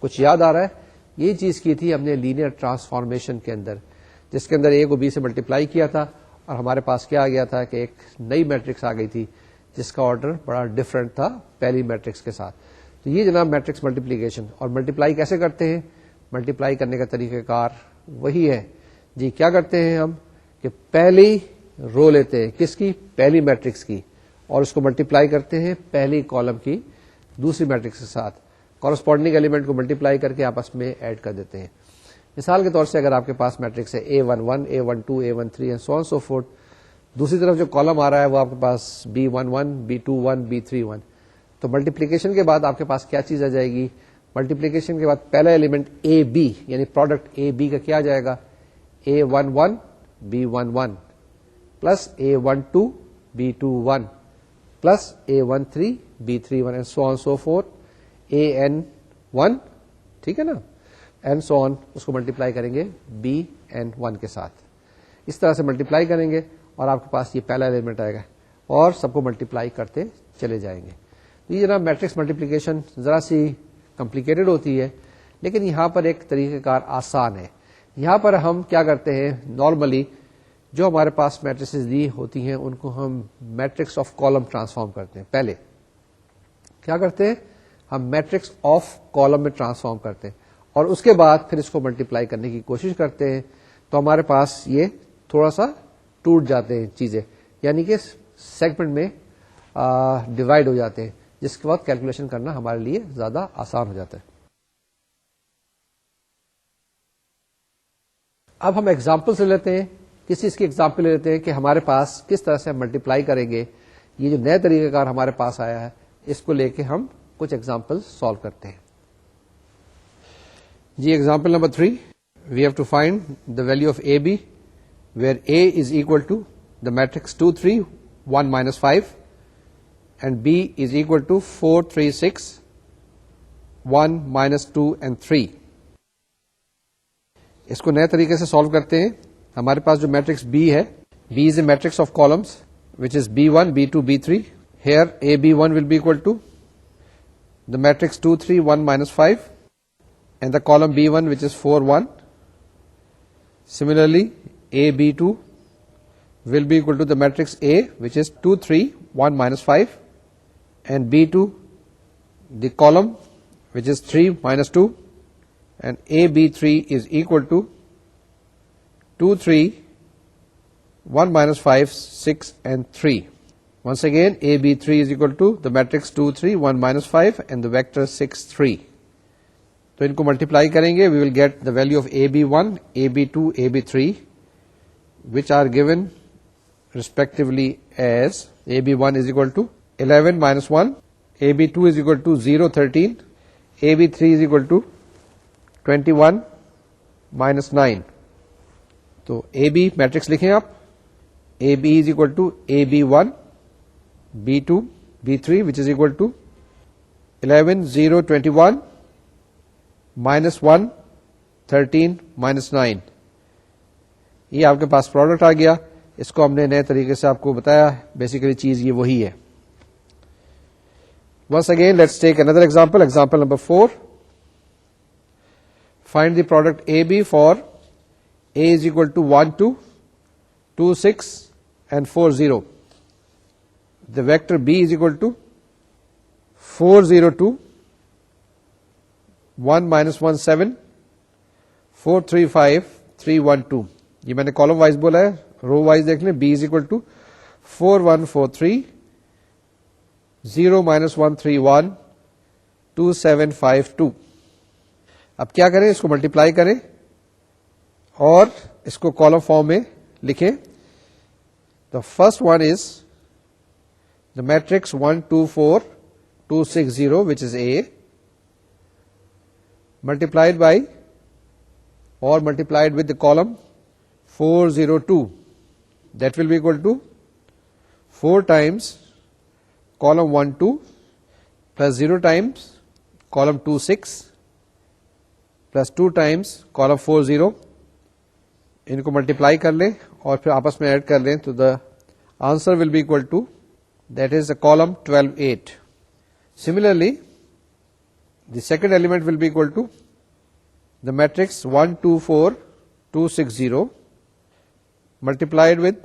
کچھ یاد آ رہا ہے؟ یہ چیز کی تھی ہم نے لینئر ٹرانسفارمیشن کے اندر، جس کے اندر اے کو بی سے ملٹیپلائی کیا تھا اور ہمارے پاس کیا آ گیا تھا کہ ایک نئی میٹرکس آ گئی تھی جس کا آرڈر بڑا ڈفرنٹ تھا پہلی میٹرکس کے ساتھ. تو یہ جناب میٹرکس ملٹیپلیکیشن. اور ملٹیپلائی کیسے کرتے ہیں؟ ملٹیپلائی کرنے کا طریقہ کار وہی ہے. جی کیا کرتے ہیں ہم کہ پہلی رو لیتے ہیں، کس کی؟ پہلی میٹرکس کی، اور اس کو ملٹیپلائی کرتے ہیں پہلی کالم کی دوسری میٹرکس کے ساتھ. کورسپونڈنگ ایلیمنٹ کو ملٹیپلائی کر کے آپس میں ایڈ کر دیتے ہیں. مثال کے طور سے اگر آپ کے پاس میٹرکس ہے A11 A12 A13 and so on so forth، دوسری طرف جو کالم آ رہا ہے وہ آپ کے پاس B11 B21 B31. تو ملٹیپلیکیشن کے بعد آپ کے پاس کیا چیز آ جائے گی؟ ملٹیپلیکیشن کے بعد پہلا ایلیمنٹ AB یعنی پروڈکٹ AB کا کیا آ جائے گا؟ A11 B11 plus A12 B21 plus A13 B31 and so on so forth AN1. ٹھیک ہے نا، اینڈ سو آن. اس کو ملٹیپلائی کریں گے BN1 کے ساتھ. اس طرح سے ملٹیپلائی کریں گے اور آپ کے پاس یہ پہلا ایلیمنٹ آئے گا اور سب کو ملٹیپلائی کرتے چلے جائیں گے. یہ جناب میٹرکس ملٹیپلیکیشن ذرا سی کمپلیکیٹڈ ہوتی ہے لیکن یہاں پر ایک طریقہ کار آسان ہے. یہاں پر ہم کیا کرتے ہیں، نارملی جو ہمارے پاس میٹریسز دی ہوتی ہیں ان کو ہم میٹرکس آف کالم ٹرانسفارم کرتے ہیں. پہلے کیا کرتے ہیں ہم میٹرکس آف کالم میں ٹرانسفارم کرتے ہیں اور اس کے بعد پھر اس کو ملٹیپلائی کرنے کی کوشش کرتے ہیں. تو ہمارے پاس یہ تھوڑا سا ٹوٹ جاتے ہیں چیزیں، یعنی کہ سیگمنٹ میں ڈیوائڈ ہو جاتے ہیں، جس کے بعد کیلکولیشن کرنا ہمارے لیے زیادہ آسان ہو جاتا ہے. اب ہم ایگزامپل سے لیتے ہیں, کسی اس کی ایگزامپل لے لیتے ہیں کہ ہمارے پاس کس طرح سے ہم ملٹیپلائی کریں گے. یہ جو نئے طریقہ کار ہمارے پاس آیا ہے اس کو لے کے ہم کچھ ایگزامپل سالو کرتے ہیں. جی example number 3, we have to find the value of A B where A is equal to the matrix 2 3 1 minus 5 and b is equal to 4 3 6 1 minus 2 and 3. اس کو نئے طریقے سے سالو کرتے ہیں. ہمارے پاس جو میٹرکس B ہے, B is a matrix of columns which is B1 B2 B3. Here AB1 will be equal to the matrix 2 3 1 minus 5 and the column B1 which is 4 1. Similarly AB2 will be equal to the matrix A which is 2 3 1 minus 5 and B2 the column which is 3 minus 2 and AB3 is equal to 2 3 1 minus 5 6 and 3. Once again AB3 is equal to the matrix 2 3 1 minus 5 and the vector 6 3. تو ان کو multiply کریں گے, we will get the value of AB1 AB2 AB3 which are given respectively as AB1 is equal to 11 minus 1, AB2 is equal to 0 13, AB3 is equal to 21 minus 9. تو AB matrix لکھیں آپ, AB is equal to AB1 B2 B3 which is equal to 11 0 21 minus 1 13 minus 9. یہ آپ کے پاس product آ گیا. اس کو ہم نے نئے طریقے سے آپ کو بتایا, بیسیکلی چیز یہ وہی ہے. Once again let's take another example. Example number 4. Find the product AB for A is equal to 1 2 2 6 and 4 0. The vector B is equal to 4 0 2 1 minus 1 7 4 3 5 3 1 2. یہ میں نے کالم وائز بولا ہے, رو وائز دیکھ لیں. B is equal to 4 1 4 3 0 minus 1 3 1 2 7 5 2. اب کیا کریں, اس کو ملٹیپلائی کریں اور اس کو کالم فارم میں لکھیں. The first one is the matrix 1 2 4 2 6 0 which is A multiplied by or multiplied with the column 4 0 2. That will be equal to 4 times column 1 2 plus 0 times column 2 6 plus 2 times column 4 0. ان کو multiply کر لیں اور پھر آپس میں add کر لیں تو the answer will be equal to that is a column 12 8. Similarly the second element will be equal to the matrix 1 2 4 2 6 0 multiplied with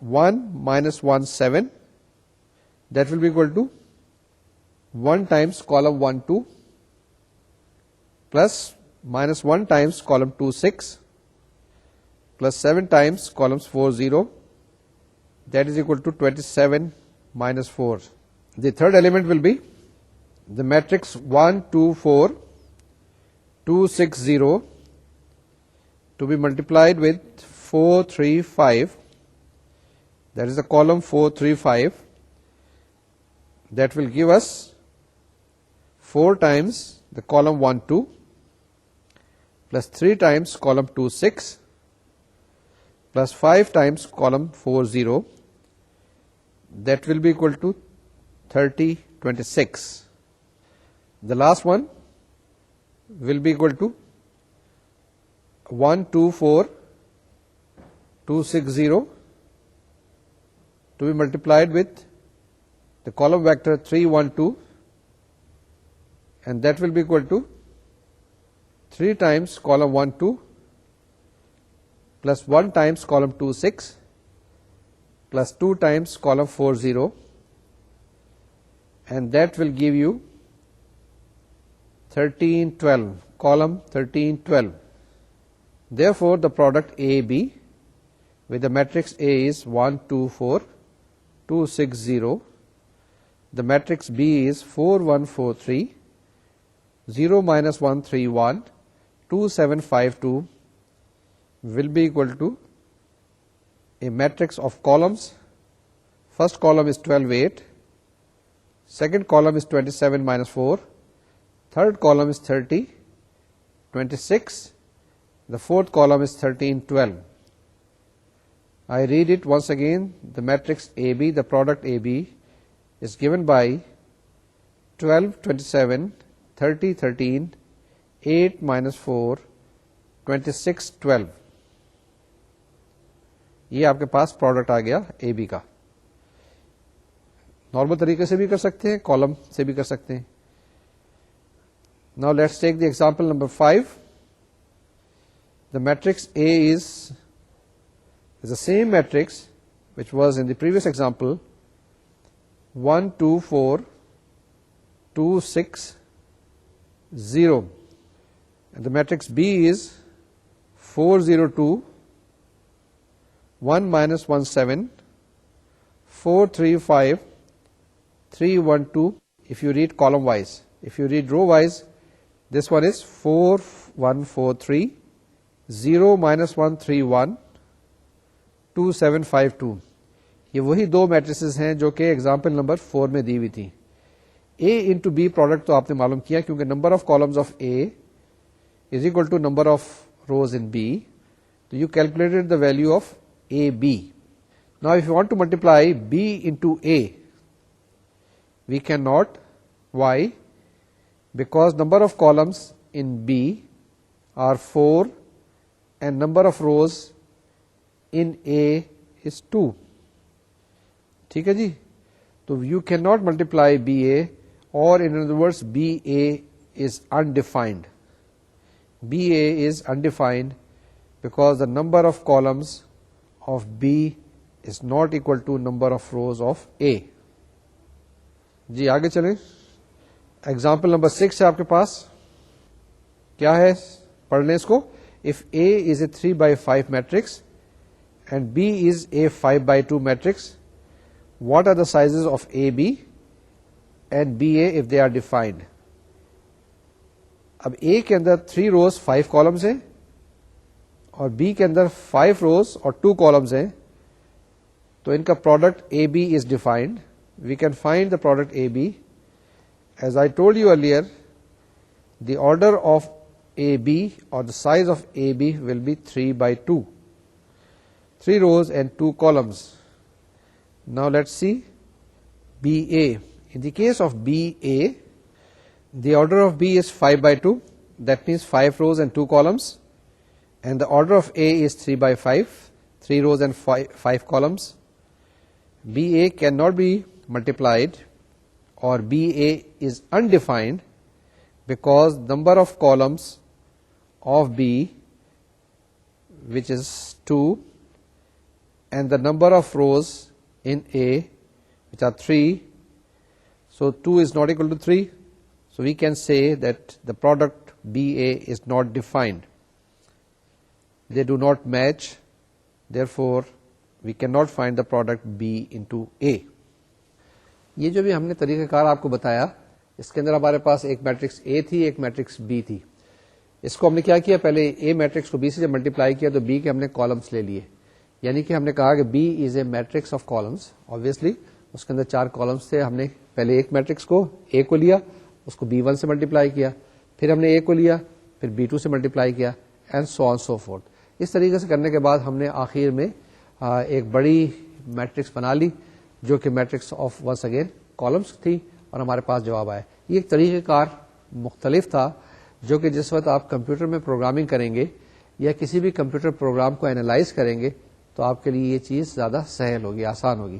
1 minus 1 7. That will be equal to 1 times column 1 2 plus minus 1 times column 2 6 plus 7 times columns 4 0. That is equal to 27 minus 4. The third element will be the matrix 1 2 4 2 6 0 to be multiplied with 4 3 5. That is the column 4 3 5. That will give us 4 times the column 1 2 plus 3 times column 2 6 plus 5 times column 4 0. That will be equal to 30 26. The last one will be equal to 1 2 4 2 6 0 to be multiplied with the column vector 3 1 2, and that will be equal to 3 times column 1 2 plus 1 times column 2 6 plus 2 times column 4 0, and that will give you 13 12, column 13 12. Therefore the product AB with the matrix A is 1 2 4 2 6 0. The matrix B is 4 1 4 3 0 minus 1 3 1 2 7 5 2, will be equal to a matrix of columns. First column is 12, 8. Second column is 27 minus 4. Third column is 30, 26. The fourth column is 13, 12. I read it once again. The matrix AB, the product AB, is given by 12, 27, 30, 13, 8 minus 4, 26, 12. یہ آپ کے پاس product آ گیا اے B کا. Normal طریقے سے بھی کر سکتے ہیں, کالم سے بھی کر سکتے ہیں. Now let's take the example number 5. The matrix A is the same matrix which was in the previous example, 1, 2, 4, 2, 6, 0. And the matrix B is 4, 0, 2, 1 minus 1, 7, 4, 3, 5, 3, 1, 2. If you read column wise, if you read row wise, this one is 4, 1, 4, 3, 0 minus 1, 3, 1, 2, 7, 5, 2. یہ وہی دو matrices ہیں جو کہ example number 4 میں دی ہوئی تھی. A into be product تو آپ نے معلوم کیا کیونکہ number of columns of A is equal to number of rows in B. تو you calculated the value of A B. Now if you want to multiply B into A, we cannot. Why? Because number of columns in B are 4 and number of rows in A is 2. ٹھیک ہے جی. تو you cannot multiply BA, or in other words BA is undefined. BA is undefined because the number of columns of B is not equal to number of rows of A. جی آگے چلیں. Example number 6 ہے آپ کے پاس. کیا ہے پڑھ لیں اس کو. If A is a 3x5 matrix and B is a 5x2 matrix, what are the sizes of AB and BA if they are defined? اب A کے اندر 3 rows 5 columns ہیں اور B کے اندر 5 rows اور 2 columns ہیں, تو ان کا product AB is defined. We can find the product AB. As I told you earlier, the order of AB or the size of AB will be 3x2. 3 rows and 2 columns. Now let's see BA. In the case of BA, the order of B is 5x2. That means 5 rows and 2 columns. And the order of A is 3x5, 3 rows and 5 columns. BA cannot be multiplied, or BA is undefined because number of columns of B, which is 2, and the number of rows in A, which are 3, so 2 is not equal to 3. So we can say that the product BA is not defined. They do not match. Therefore, we cannot find the product B into A. یہ جو بھی ہم نے طریقہ کار آپ کو بتایا, اس کے اندر ہمارے پاس ایک میٹرکس A تھی, ایک میٹرکس B تھی. اس کو ہم نے کیا کیا, پہلے A میٹرکس کو B سے جب ملٹیپلائی کیا تو B کے ہم نے کالمس لے لیے. یعنی کہ ہم نے کہا کہ B is a matrix of columns. Obviously اس کے اندر 4 کالمس تھے. ہم نے پہلے ایک میٹرکس کو A کو لیا, اس کو B1 سے ملٹیپلائی کیا, پھر ہم نے A کو لیا, پھر B2 سے ملٹیپلائی کیا, and so on so fourth. اس طریقے سے کرنے کے بعد ہم نے آخر میں ایک بڑی میٹرکس بنا لی جو کہ matrix of once again columns تھی, اور ہمارے پاس جواب آیا. یہ ایک طریقہ کار مختلف تھا جو کہ جس وقت آپ کمپیوٹر میں پروگرامنگ کریں گے یا کسی بھی کمپیوٹر پروگرام کو اینالائز کریں گے تو آپ کے لیے یہ چیز زیادہ سہل ہوگی, آسان ہوگی.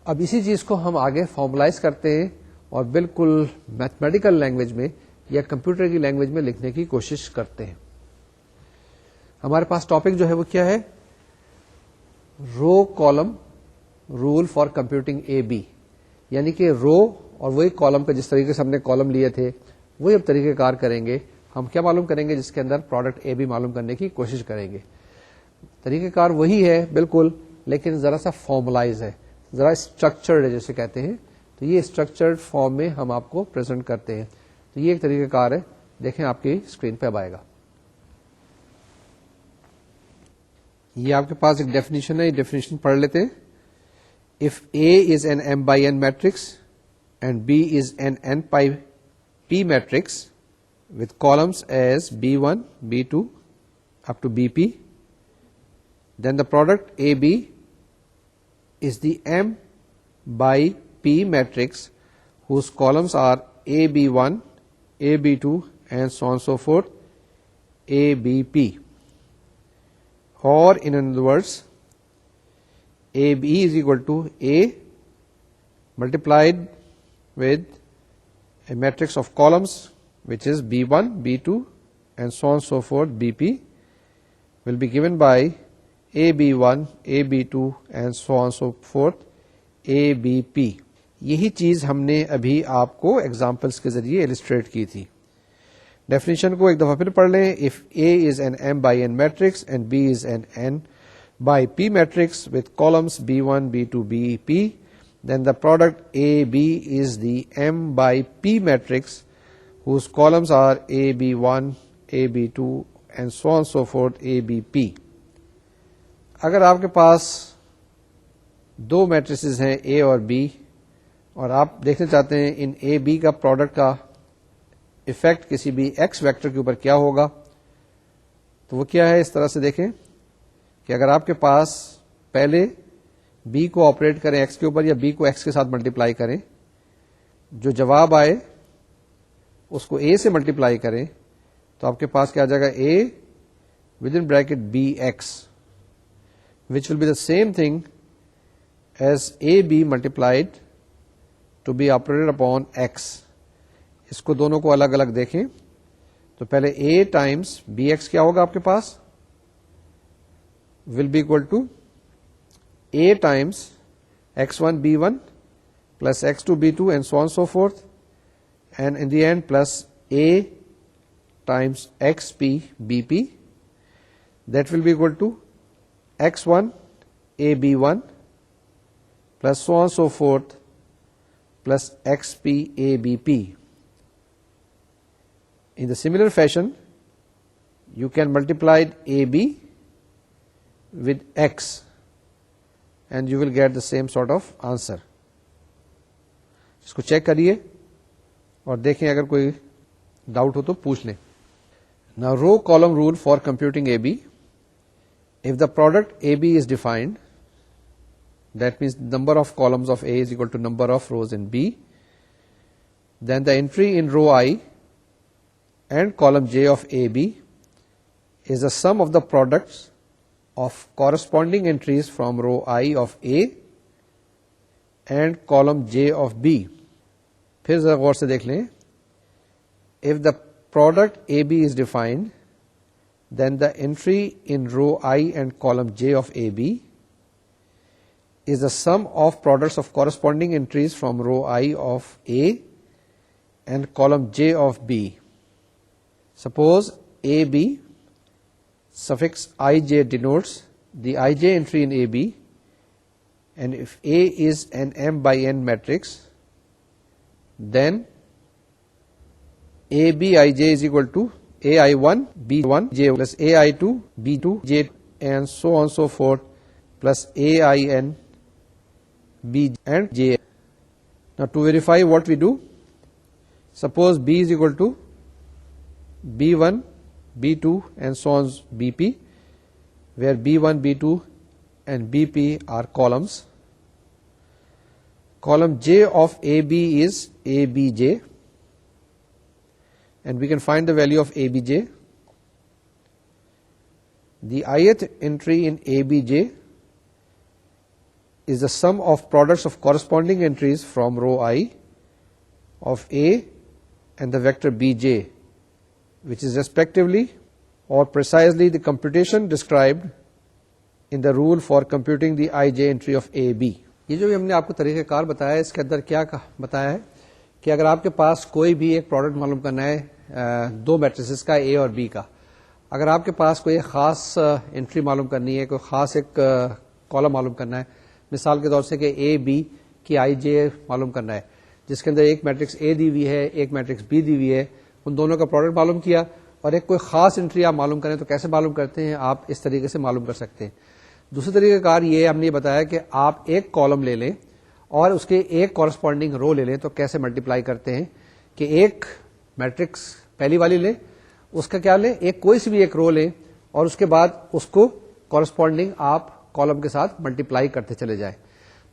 اب اسی چیز کو ہم آگے فارملائز کرتے ہیں اور بالکل میتھمیٹیکل لینگویج میں یا کمپیوٹر کی لینگویج میں لکھنے کی کوشش کرتے ہیں. ہمارے پاس ٹاپک جو ہے وہ کیا ہے, row column rule for computing A B. یعنی کہ رو اور وہی کالم کا جس طریقے سے ہم نے کالم لیے تھے وہی اب طریقہ کار کریں گے. ہم کیا معلوم کریں گے, جس کے اندر پروڈکٹ اے بی معلوم کرنے کی کوشش کریں گے. طریقہ کار وہی ہے بالکل, لیکن ذرا سا فارملائز ہے, ذرا اسٹرکچرڈ ہے جیسے کہتے ہیں. تو یہ اسٹرکچرڈ فارم میں ہم آپ کو پریزنٹ کرتے ہیں. تو یہ ایک طریقہ کار ہے, دیکھیں آپ کی اسکرین پہ اب آئے گا. یہ آپ کے پاس ایک ڈیفینیشن ہے, یہ ڈیفینیشن پڑھ لیتے ہیں. If A is an M by N matrix and B is an N by P matrix with columns as B1, B2 up to BP, then the product AB is the M by P matrix whose columns are AB1, AB2 and so on and so forth, ABP. Or in other words, AB is equal to A multiplied with a matrix of columns which is B1, B2 and so on and so forth, BP, will be given by AB1, AB2 and so on and so forth, ABP. یہی چیز ہم نے ابھی آپ کو examples کے ذریعے illustrate کی تھی. ڈیفینیشن کو ایک دفعہ پھر پڑھ لیں. If A is an M by N matrix and B is an N by P matrix with columns B1, B2, BP, then the product AB is the M by P matrix whose columns are AB1, AB2 and so on and so forth, ABP. اگر آپ کے پاس دو matrices ہیں A اور B اور آپ دیکھنا چاہتے ہیں ان اے بی کا پروڈکٹ کا ایفیکٹ کسی بھی ایکس ویکٹر کے اوپر کیا ہوگا, تو وہ کیا ہے, اس طرح سے دیکھیں کہ اگر آپ کے پاس پہلے بی کو آپریٹ کریں ایکس کے اوپر یا بی کو ایکس کے ساتھ ملٹیپلائی کریں, جو جواب آئے اس کو اے سے ملٹیپلائی کریں تو آپ کے پاس کیا آ جائے گا, A with in bracket B x which will be the same thing as A B multiplied to B operated upon x. اس کو دونوں کو الگ الگ دیکھیں تو پہلے اے ٹائمس بی ایکس کیا ہوگا آپ کے پاس, will be equal to A times x one B one plus x two B two and so on so forth, and in the end plus A times x P B P, that will be equal to x one A B one plus so on so forth plus XP ABP. In the similar fashion, you can multiply AB with X and you will get the same sort of answer. اس کو check کریے اور دیکھیں اگر کوئی doubt ہو تو پوچھ لیں. Now row column rule for computing AB. If the product AB is defined, that means number of columns of A is equal to number of rows in B, then the entry in row I and column J of AB is the sum of the products of corresponding entries from row I of A and column J of B. پھر ذرا غور سے دیکھ لیں. If the product AB is defined, then the entry in row I and column J of AB is the sum of products of corresponding entries from row I of A and column J of B. Suppose AB suffix ij denotes the ij entry in AB, and if A is an M by N matrix, then ABij is equal to AI1 B1 J plus AI2 B2 J and so on so forth plus AIN B and J. Now to verify what we do, suppose B is equal to B1, B2 and so on BP, where B1, B2 and BP are columns. Column J of AB is ABJ, and we can find the value of ABJ. The ith entry in ABJ is the sum of products of corresponding entries from row I of A and the vector Bj, which is respectively or precisely the computation described in the rule for computing the ij entry of AB. یہ جو بھی ہم نے آپ کو طریقہ کار بتایا ہے اس کے اندر کیا بتایا ہے کہ اگر آپ کے پاس کوئی بھی ایک پروڈکٹ معلوم کرنا ہے دو میٹریسز کا اے اور بی کا, اگر آپ کے پاس کوئی خاص انٹری معلوم کرنی ہے, کوئی خاص ایک کالم معلوم کرنا ہے, مثال کے طور سے کہ اے بی کی آئی جے معلوم کرنا ہے جس کے اندر ایک میٹرکس اے دی ہوئی ہے ایک میٹرکس بی دی ہوئی ہے, ان دونوں کا پروڈکٹ معلوم کیا اور ایک کوئی خاص انٹری آپ معلوم کریں تو کیسے معلوم کرتے ہیں؟ آپ اس طریقے سے معلوم کر سکتے ہیں. دوسرے طریقہ کار یہ ہم نے بتایا کہ آپ ایک کالم لے لیں اور اس کے ایک کورسپونڈنگ رو لے لیں. تو کیسے ملٹیپلائی کرتے ہیں کہ ایک میٹرکس پہلی والی لیں, اس کا کیا لیں, ایک کوئی سی بھی ایک رو لیں اور اس کے بعد اس کو کورسپونڈنگ آپ کالم کے ساتھ ملٹیپلائی کرتے چلے جائیں.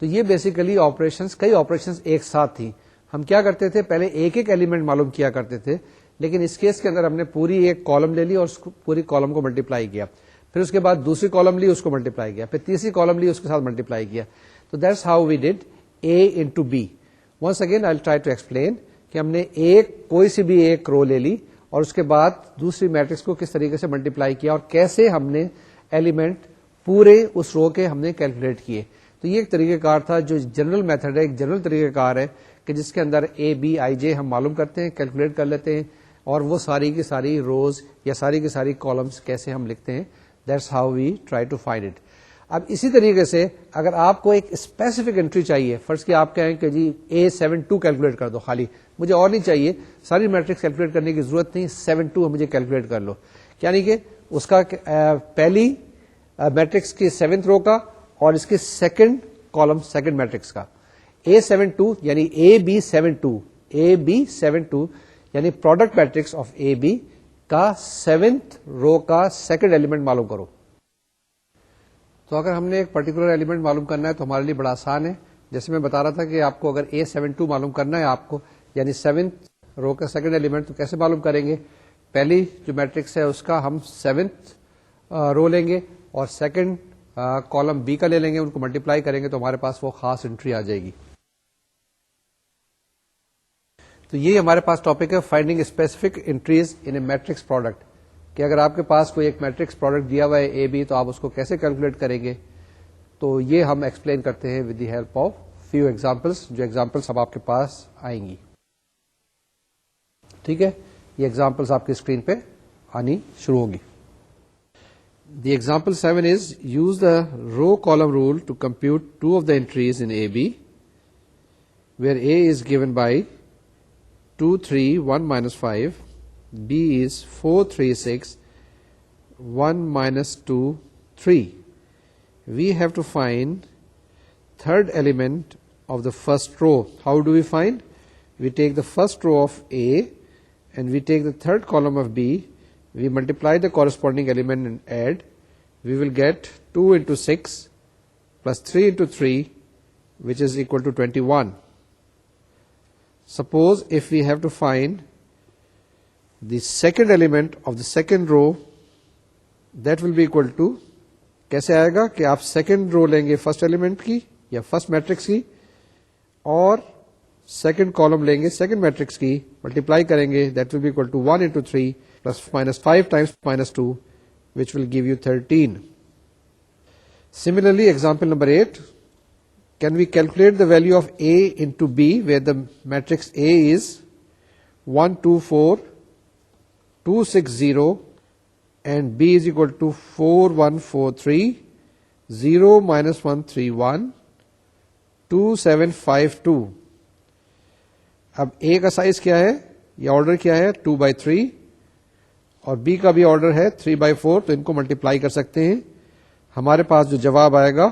تو یہ بیسیکلی آپریشنز, کئی آپریشنز ایک ساتھ تھیں. ہم کیا کرتے تھے, پہلے ایک ایک ایلیمنٹ معلوم کیا کرتے تھے, لیکن اس کیس کے اندر ہم نے پوری ایک کالم لے لی اور اس پوری کالم کو ملٹیپلائی کیا. پھر اس کے بعد دوسری کالم لی, اس کو ملٹیپلائی کیا, پھر تیسری کالم لی, اس کے ساتھ ملٹیپلائی کیا. تو that's how we did A into B. Once again I try to explain کہ ہم نے ایک کوئی سی بھی ایک رو لے لی اور اس کے بعد دوسری میٹرکس کو کس طریقے سے ملٹیپلائی کیا اور کیسے ہم نے ایلیمنٹ پورے اس رو کے ہم نے کیلکولیٹ کیے. تو یہ ایک طریقہ کار تھا جو جنرل میتھڈ ہے, ایک جنرل طریقہ کار ہے کہ جس کے اندر اے بی آئی جے ہم معلوم کرتے ہیں, کیلکولیٹ کر لیتے ہیں, اور وہ ساری کی ساری روز یا ساری کی ساری کالمز کیسے ہم لکھتے ہیں. That's how we try to find it. اب اسی طریقے سے اگر آپ کو ایک اسپیسیفک انٹری چاہیے, فرض کہ آپ کہیں کہ جی A72 کیلکولیٹ کر دو, خالی مجھے اور نہیں چاہیے, ساری میٹرکس کیلکولیٹ کرنے کی ضرورت نہیں, 72 مجھے کیلکولیٹ کر لو. یعنی کہ اس کا پہلی میٹرکس کی 7th رو کا اور اس کی سیکنڈ کالم سیکنڈ میٹرکس کا A72 یعنی AB72 یعنی product matrix of A B کا 7th رو کا سیکنڈ ایلیمنٹ معلوم کرو. تو اگر ہم نے ایک پرٹیکولر ایلیمنٹ معلوم کرنا ہے تو ہمارے لیے بڑا آسان ہے. جیسے میں بتا رہا تھا کہ آپ کو اگر A72 معلوم کرنا ہے آپ کو, یعنی 7th رو کا سیکنڈ ایلیمنٹ, تو کیسے معلوم کریں گے؟ پہلی جو میٹرکس ہے اس کا ہم 7th رو لیں گے اور سیکنڈ کالم بی کا لے لیں گے, ان کو ملٹیپلائی کریں گے تو ہمارے پاس وہ خاص انٹری آ جائے گی. تو یہ ہمارے پاس ٹاپک ہے finding specific entries in a matrix product, کہ اگر آپ کے پاس کوئی ایک میٹرکس پروڈکٹ دیا ہوا ہے اے بی تو آپ اس کو کیسے کیلکولیٹ کریں گے. تو یہ ہم ایکسپلین کرتے ہیں with the help of few examples, جو ایگزامپلس اب آپ کے پاس آئیں گی. ٹھیک ہے, یہ ایگزامپلس آپ کی اسکرین پہ آنی شروع ہوں گی. The example 7 is use the row column rule to compute two of the entries in A B where A is given by 2 3 1 -5, B is 4 3 6 1 -2 3. We have to find third element of the first row. How do we find? We take the first row of A and we take the third column of B. We multiply the corresponding element and add. We will get 2 into 6 plus 3 into 3, which is equal to 21. Suppose if we have to find the second element of the second row, that will be equal to, کیسے آئے گا کہ آپ second row لیں گے first element کی یا first matrix کی, اور سیکنڈ کالم لیں گے سیکنڈ میٹرکس کی, ملٹیپلائی کریں گے, that will be equal to 1 into 3 plus -5 times -2, which will give you 13. Similarly, example number 8, can we calculate the value of A into B where the matrix A is 1 2 4 2 6 0 and B is equal to 4 1 4 3 0 -1 3 1 2 7 5 2. اب A کا size کیا ہے یا order کیا ہے 2/3 اور B کا بھی آرڈر ہے 3/4, تو ان کو ملٹیپلائی کر سکتے ہیں. ہمارے پاس جو جواب آئے گا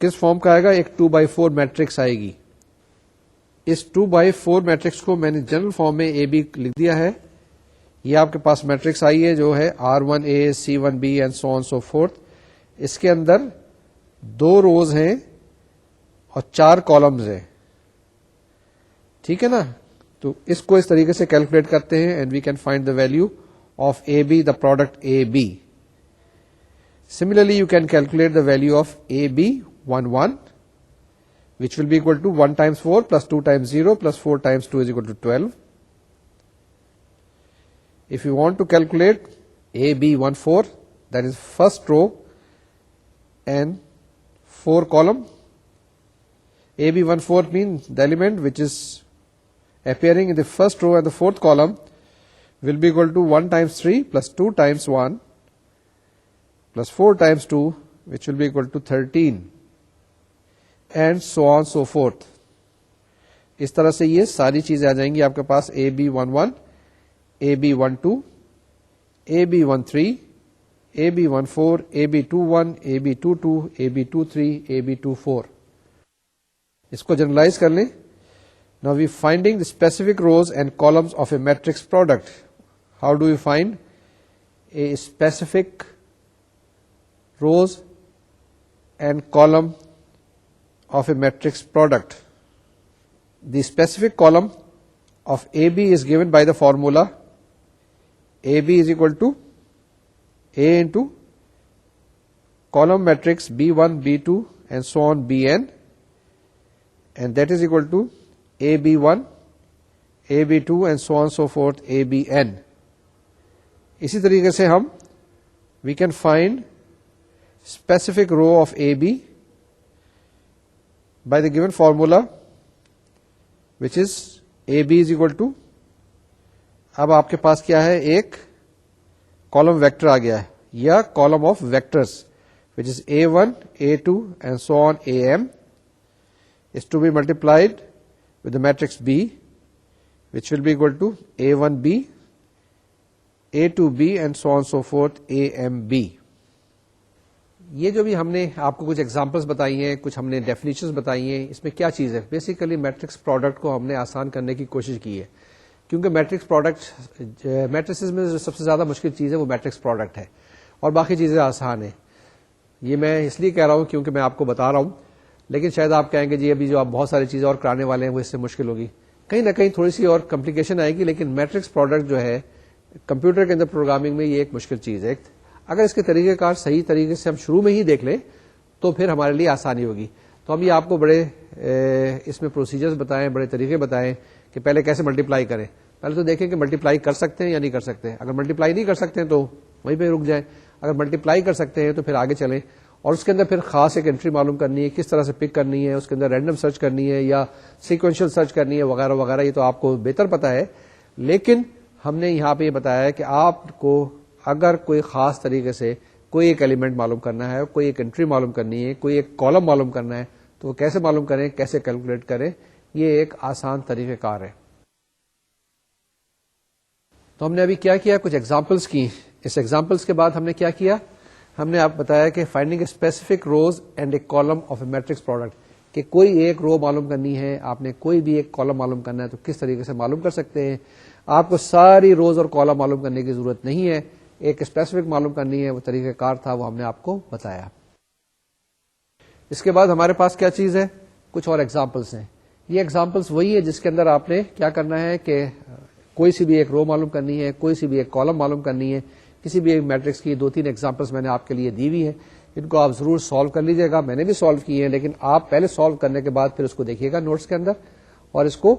کس فارم کا آئے گا, ایک 2/4 میٹرکس آئے گی. اس 2/4 میٹرکس کو میں نے جنرل فارم میں اے بی لکھ دیا ہے. یہ آپ کے پاس میٹرکس آئی ہے جو ہے R1A C1B and so on so forth. اس کے اندر 2 روز ہیں اور 4 کالمز ہیں. ٹھیک ہے نا, تو اس کو اس طریقے سے کیلکولیٹ کرتے ہیں and we can find the value of A B, the product A B. Similarly, you can calculate the value of AB11, which will be equal to 1 times 4 plus 2 times 0 plus 4 times 2 is equal to 12. If you want to calculate AB14, that is first row and 4 column, AB14 means the element which is appearing in the first row and the fourth column will be equal to 1 times 3 plus 2 times 1 plus 4 times 2, which will be equal to 13, and so on so forth. اس طرح سے یہ ساری چیزیں آ جائیں گی آپ کے پاس AB11 AB12, AB13, AB14, AB21, AB22, AB23, AB24. اس کو جنرلائز کر لیں. Now we finding the specific rows and columns of a matrix product. How do we find a specific rows and column of a matrix product? The specific column of AB is given by the formula AB is equal to A into column matrix B1, B2 and so on Bn, and that is equal to AB1, AB2 and so on so forth ABN. اسی طریقے سے ہم we can find specific row of AB by the given formula which is AB is equal to, اب آپ کے پاس کیا ہے, ایک کالم ویکٹر آ گیا ہے یا column of vectors which is A1, A2 and so on AM is to be multiplied with the matrix B which will be equal to A1B, A2B and so on so forth AMB. یہ جو بھی ہم نے آپ کو کچھ examples بتائی ہیں, کچھ ہم نے ڈیفینیشنز بتائی ہیں, اس میں کیا چیز ہے, بیسیکلی میٹرکس پروڈکٹ کو ہم نے آسان کرنے کی کوشش کی ہے, کیونکہ میٹرکس پروڈکٹ میٹرسز میں جو سب سے زیادہ مشکل چیز ہے وہ میٹرکس پروڈکٹ ہے اور باقی چیزیں آسان ہیں. یہ میں اس لیے کہہ رہا ہوں کیونکہ میں آپ کو بتا رہا ہوں, لیکن شاید آپ کہیں گے جی ابھی جو آپ بہت ساری چیزیں اور کرانے والے ہیں وہ اس سے مشکل ہوگی, کہیں نہ کہیں تھوڑی سی اور کمپلیکیشن آئے گی, لیکن میٹرکس پروڈکٹ جو ہے کمپیوٹر کے اندر پروگرامنگ میں یہ ایک مشکل چیز ہے. اگر اس کے طریقہ کار صحیح طریقے سے ہم شروع میں ہی دیکھ لیں تو پھر ہمارے لیے آسانی ہوگی. تو ہم یہ آپ کو بڑے اس میں پروسیجرز بتائیں, بڑے طریقے بتائیں کہ پہلے کیسے ملٹیپلائی کریں. پہلے تو دیکھیں کہ ملٹیپلائی کر سکتے ہیں یا نہیں کر سکتے. اگر ملٹیپلائی نہیں کر سکتے ہیں تو وہیں پہ رک جائیں, اگر ملٹیپلائی کر سکتے ہیں تو پھر آگے چلیں, اور اس کے اندر پھر خاص ایک انٹری معلوم کرنی ہے, کس طرح سے پک کرنی ہے, اس کے اندر رینڈم سرچ کرنی ہے یا سیکوینشل سرچ کرنی ہے وغیرہ وغیرہ. یہ تو آپ کو بہتر پتا ہے, لیکن ہم نے یہاں پہ یہ بتایا ہے کہ آپ کو اگر کوئی خاص طریقے سے کوئی ایک ایلیمنٹ معلوم کرنا ہے, کوئی ایک انٹری معلوم کرنی ہے, کوئی ایک کالم معلوم کرنا ہے, تو وہ کیسے معلوم کریں, کیسے کیلکولیٹ کریں, یہ ایک آسان طریقہ کار ہے. تو ہم نے ابھی کیا کیا, کچھ ایگزامپلس کی. اس ایگزامپلس کے بعد ہم نے کیا کیا, ہم نے آپ بتایا کہ finding a specific rows and a column of a matrix product, کہ کوئی ایک رو معلوم کرنی ہے, آپ نے کوئی بھی ایک کالم معلوم کرنا ہے تو کس طریقے سے معلوم کر سکتے ہیں. آپ کو ساری روز اور کالم معلوم کرنے کی ضرورت نہیں ہے, ایک اسپیسیفک معلوم کرنی ہے, وہ طریقہ کار تھا, وہ ہم نے آپ کو بتایا. اس کے بعد ہمارے پاس کیا چیز ہے, کچھ اور ایگزامپلس ہیں. یہ ایگزامپلس وہی ہے جس کے اندر آپ نے کیا کرنا ہے کہ کوئی سی بھی ایک رو معلوم کرنی ہے, کوئی سی بھی ایک کالم معلوم کرنی ہے, کسی بھی ایک میٹرکس کی 2-3 ایگزامپلس میں نے آپ کے لیے دی ہوئی ہیں. ان کو آپ ضرور سالو کر لیجیے گا, میں نے بھی سالو کی ہے, لیکن آپ پہلے سالو کرنے کے بعد پھر اس کو دیکھیے گا نوٹس کے اندر, اور اس کو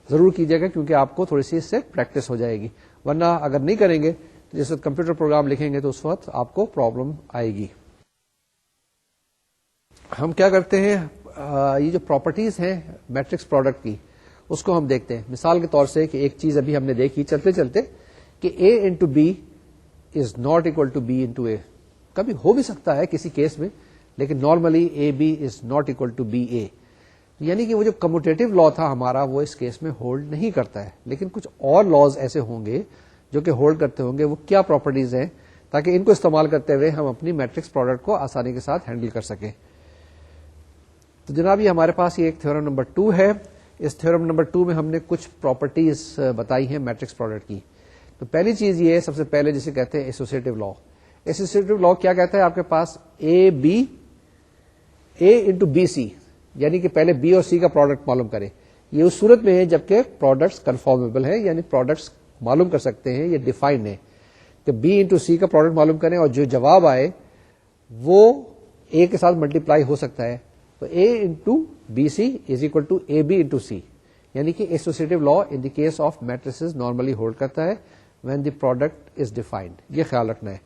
ضرور کیجیے گا کیونکہ آپ کو تھوڑی سی اس سے پریکٹس ہو جائے گی. ورنہ اگر نہیں کریں گے تو جس وقت کمپیوٹر پروگرام لکھیں گے تو اس وقت آپ کو پرابلم آئے گی. ہم کیا کرتے ہیں, یہ جو پراپرٹیز ہیں میٹرکس پروڈکٹ کی اس کو ہم دیکھتے ہیں. مثال کے طور سے کہ ایک چیز ابھی ہم نے دیکھی چلتے چلتے کہ A into B is not equal to B into A. کبھی ہو بھی سکتا ہے کسی کیس میں, لیکن normally A B is not equal to B A. یعنی کہ وہ جو کموٹیٹو لا تھا ہمارا وہ اس کیس میں ہولڈ نہیں کرتا ہے, لیکن کچھ اور لاز ایسے ہوں گے جو کہ ہولڈ کرتے ہوں گے. وہ کیا پراپرٹیز ہیں تاکہ ان کو استعمال کرتے ہوئے ہم اپنی میٹرکس پروڈکٹ کو آسانی کے ساتھ ہینڈل کر سکیں. تو جناب یہ ہمارے پاس یہ ایک تھیورم نمبر 2 ہے. اس تھیورم نمبر 2 میں ہم نے کچھ پراپرٹیز بتائی ہیں میٹرکس پروڈکٹ کی. تو پہلی چیز یہ ہے, سب سے پہلے جسے کہتے ہیں ایسوسیٹو لا. ایسوسیٹو لا کیا کہتا ہے, آپ کے پاس اے انٹو بی سی, یعنی کہ پہلے بی اور سی کا پروڈکٹ معلوم کریں. یہ اس صورت میں ہے جبکہ پروڈکٹس کنفارمیبل ہیں, یعنی پروڈکٹس معلوم کر سکتے ہیں, یہ ڈیفائنڈ ہے کہ بی انٹو سی کا پروڈکٹ معلوم کریں اور جو جواب آئے وہ اے کے ساتھ ملٹیپلائی ہو سکتا ہے. تو A into B C is equal to A B into C, یعنی کہ associative law in the case of matrices normally hold کرتا ہے when the product is defined. یہ خیال رکھنا ہے,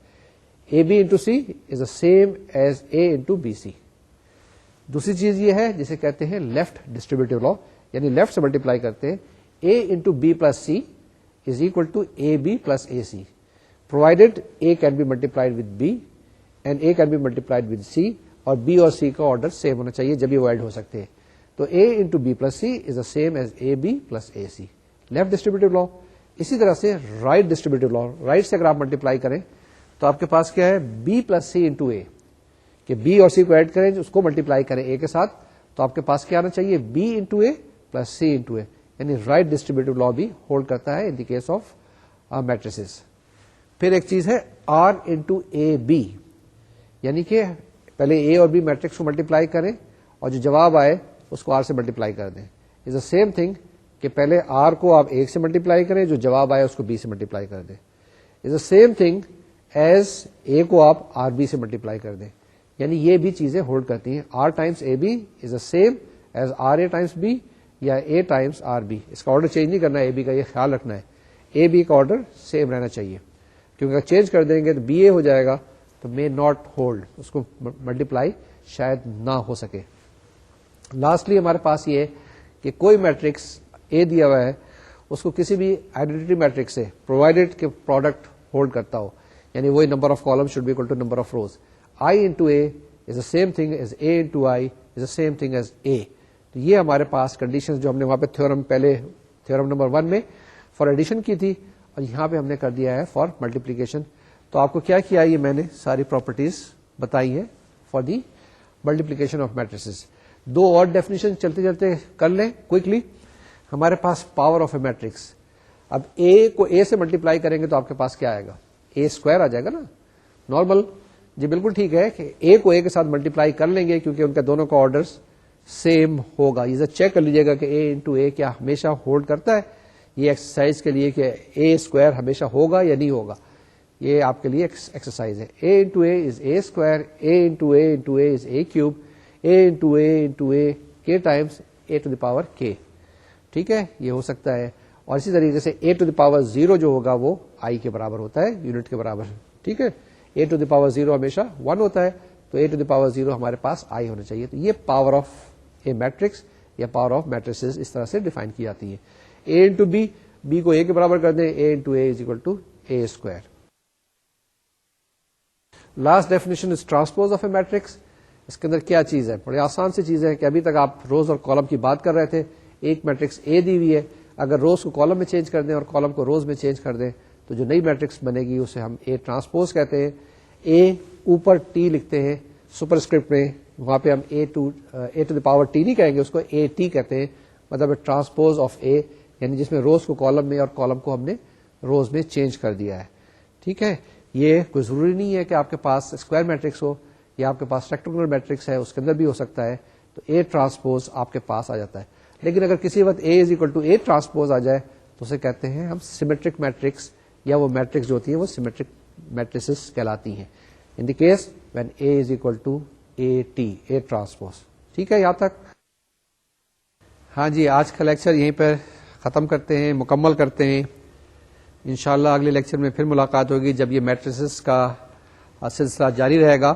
A B into C is the same as A into B C. دوسری چیز یہ ہے جسے کہتے ہیں لیفٹ ڈسٹریبیوٹیو لا, یعنی لیفٹ سے ملٹیپلائی کرتے ہیں. A into B plus C is equal to A B plus A C, provided A can be multiplied with B and A can be multiplied with C, اور B اور سی کا order same ہونا چاہیے جب یہ add ہو سکتے ہیں. تو A into B plus C is the same as A B plus A C, left distributive law. اسی طرح سے رائٹ ڈسٹریبیوٹیو لا، رائٹ سے اگر آپ ملٹیپلائی کریں تو آپ کے پاس کیا ہے بی پلس سی انٹو اے، کہ بی اور سی کو ایڈ کریں اس کو ملٹیپلائی کریں اے کے ساتھ، تو آپ کے پاس کیا آنا چاہیے B into A plus C into A, یعنی رائٹ ڈسٹریبیوٹیو لا بھی ہولڈ کرتا ہے in the case of matrices. پھر ایک چیز ہے آر انٹو اے بی، یعنی کہ پہلے اے اور بی میٹرکس کو ملٹیپلائی کریں اور جو جواب آئے اس کو آر سے ملٹیپلائی کر دیں. از دا سیم تھنگ کہ پہلے آر کو آپ ایک سے ملٹیپلائی کریں، جو جواب آئے اس کو بی سے ملٹیپلائی کر دیں. Is the same thing as A کو آپ آر بی سے ملٹیپلائی کر دیں، یعنی یہ بھی چیزیں ہولڈ کرتی ہیں. R times A B is the same as r A times B یا اے ٹائمس آر بی. اس کا آرڈر چینج نہیں کرنا ہے، اے بی کا یہ خیال رکھنا ہے اے بی کا آرڈر سیم رہنا چاہیے، کیونکہ اگر چینج کر دیں گے تو بی اے ہو جائے گا تو مے ناٹ ہولڈ، اس کو ملٹیپلائی شاید نہ ہو سکے. لاسٹلی ہمارے پاس یہ ہے کہ کوئی میٹرکس اے دیا ہوا ہے، اس کو کسی بھی آئیڈینٹی میٹرکس سے پرووائڈیڈ کہ پروڈکٹ ہولڈ کرتا ہو، یعنی وہی number of column should be equal to number of rows. I into A is the same thing as A into I is the same thing as A. تو یہ ہمارے پاس condition جو ہم نے وہاں پہ تھیورم پہلے تھیورم نمبر 1 میں فار ایڈیشن کی تھی، اور یہاں پہ ہم نے کر دیا ہے فار ملٹیپلیکیشن. تو آپ کو کیا کیا یہ میں نے ساری پراپرٹیز بتائی ہیں for the multiplication of matrices. دو اور ڈیفینیشن چلتے چلتے کر لیں کوئکلی. ہمارے پاس پاور آف اے میٹرکس، اب اے کو اے سے ملٹیپلائی کریں گے تو آپ کے پاس کیا آئے گا اے اسکوائر آ جائے گا نا نارمل. جی بالکل ٹھیک ہے کہ اے کو اے کے ساتھ ملٹیپلائی کر لیں گے کیونکہ ان کا دونوں کا آرڈر سیم ہوگا. یہ چیک کر لیجیے گا کہ اے انٹو اے کیا ہمیشہ ہولڈ کرتا ہے یہ ایکسرسائز کے لیے کہ اے اسکوائر ہمیشہ ہوگا یا نہیں ہوگا. یہ آپ کے لیے ایکسرسائز ہے. A into A is A square, A into A into A is A cube, A into A into A K times A to the power K. ٹھیک ہے، یہ ہو سکتا ہے. اور اسی طریقے سے اے ٹو دی پاور 0 جو ہوگا وہ آئی کے برابر ہوتا ہے، یونٹ کے برابر. ٹھیک ہے، اے ٹو دی پاور 0 ہمیشہ 1 ہوتا ہے، تو اے ٹو دی پاور 0 ہمارے پاس آئی ہونا چاہیے. تو یہ پاور آف اے میٹرکس یا پاور آف میٹریسز اس طرح سے ڈیفائن کی جاتی ہے. اے انٹو بی، بی کو اے کے برابر کر دیں، A into A is equal to A square. Last definition is transpose of a matrix. اس کے اندر کیا چیز ہے؟ بڑی آسان سی چیز ہے کہ ابھی تک آپ روز اور کالم کی بات کر رہے تھے. ایک میٹرکس اے دی ہوئی ہے، اگر روز کو کالم میں چینج کر دیں اور کالم کو روز میں چینج کر دیں تو جو نئی میٹرکس بنے گی اسے ہم اے ٹرانسپوز کہتے ہیں. اے اوپر ٹی لکھتے ہیں سپر اسکرپٹ میں، وہاں پہ ہم اے ٹو دی پاور ٹی نہیں کہیں گے، اس کو اے ٹی کہتے ہیں. مطلب ٹرانسپوز آف اے، یعنی جس میں روز کو کالم میں اور کالم کو ہم نے روز میں چینج کر دیا ہے. ٹھیک ہے، یہ کوئی ضروری نہیں ہے کہ آپ کے پاس اسکوائر میٹرکس ہو یا آپ کے پاس ریکٹینگولر میٹرکس ہے، اس کے اندر بھی ہو سکتا ہے. تو اے ٹرانسپوز آپ کے پاس آ جاتا ہے. لیکن اگر کسی وقت A is equal to A transpose آ جائے تو اسے کہتے ہیں ہم سیمیٹرک میٹرکس، یا وہ میٹرکس جو ہوتی ہیں وہ سیمیٹرک میٹریسز کہلاتی ہیں. In the case when A is equal to A T, A transpose. ٹھیک ہے یہاں تک؟ ہاں جی، آج کا لیکچر یہیں پر ختم کرتے ہیں، مکمل کرتے ہیں. انشاءاللہ اگلے لیکچر میں پھر ملاقات ہوگی جب یہ میٹریسز کا سلسلہ جاری رہے گا.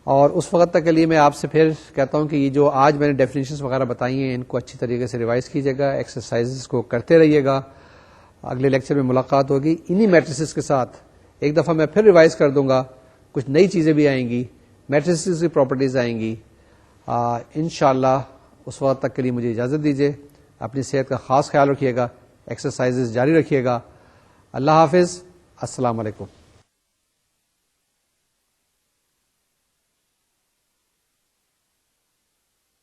اور اس وقت تک کے لیے میں آپ سے پھر کہتا ہوں کہ یہ جو آج میں نے ڈیفینیشنز وغیرہ بتائی ہیں ان کو اچھی طریقے سے ریوائز کیجیے گا، ایکسرسائزز کو کرتے رہیے گا. اگلے لیکچر میں ملاقات ہوگی انہی میٹریسز کے ساتھ. ایک دفعہ میں پھر ریوائز کر دوں گا، کچھ نئی چیزیں بھی آئیں گی، میٹریسز کی پراپرٹیز آئیں گی. انشاءاللہ اس وقت تک کے لیے مجھے اجازت دیجیے. اپنی صحت کا خاص خیال رکھیے گا، ایکسرسائزز جاری رکھیے گا. اللہ حافظ، السلام علیکم.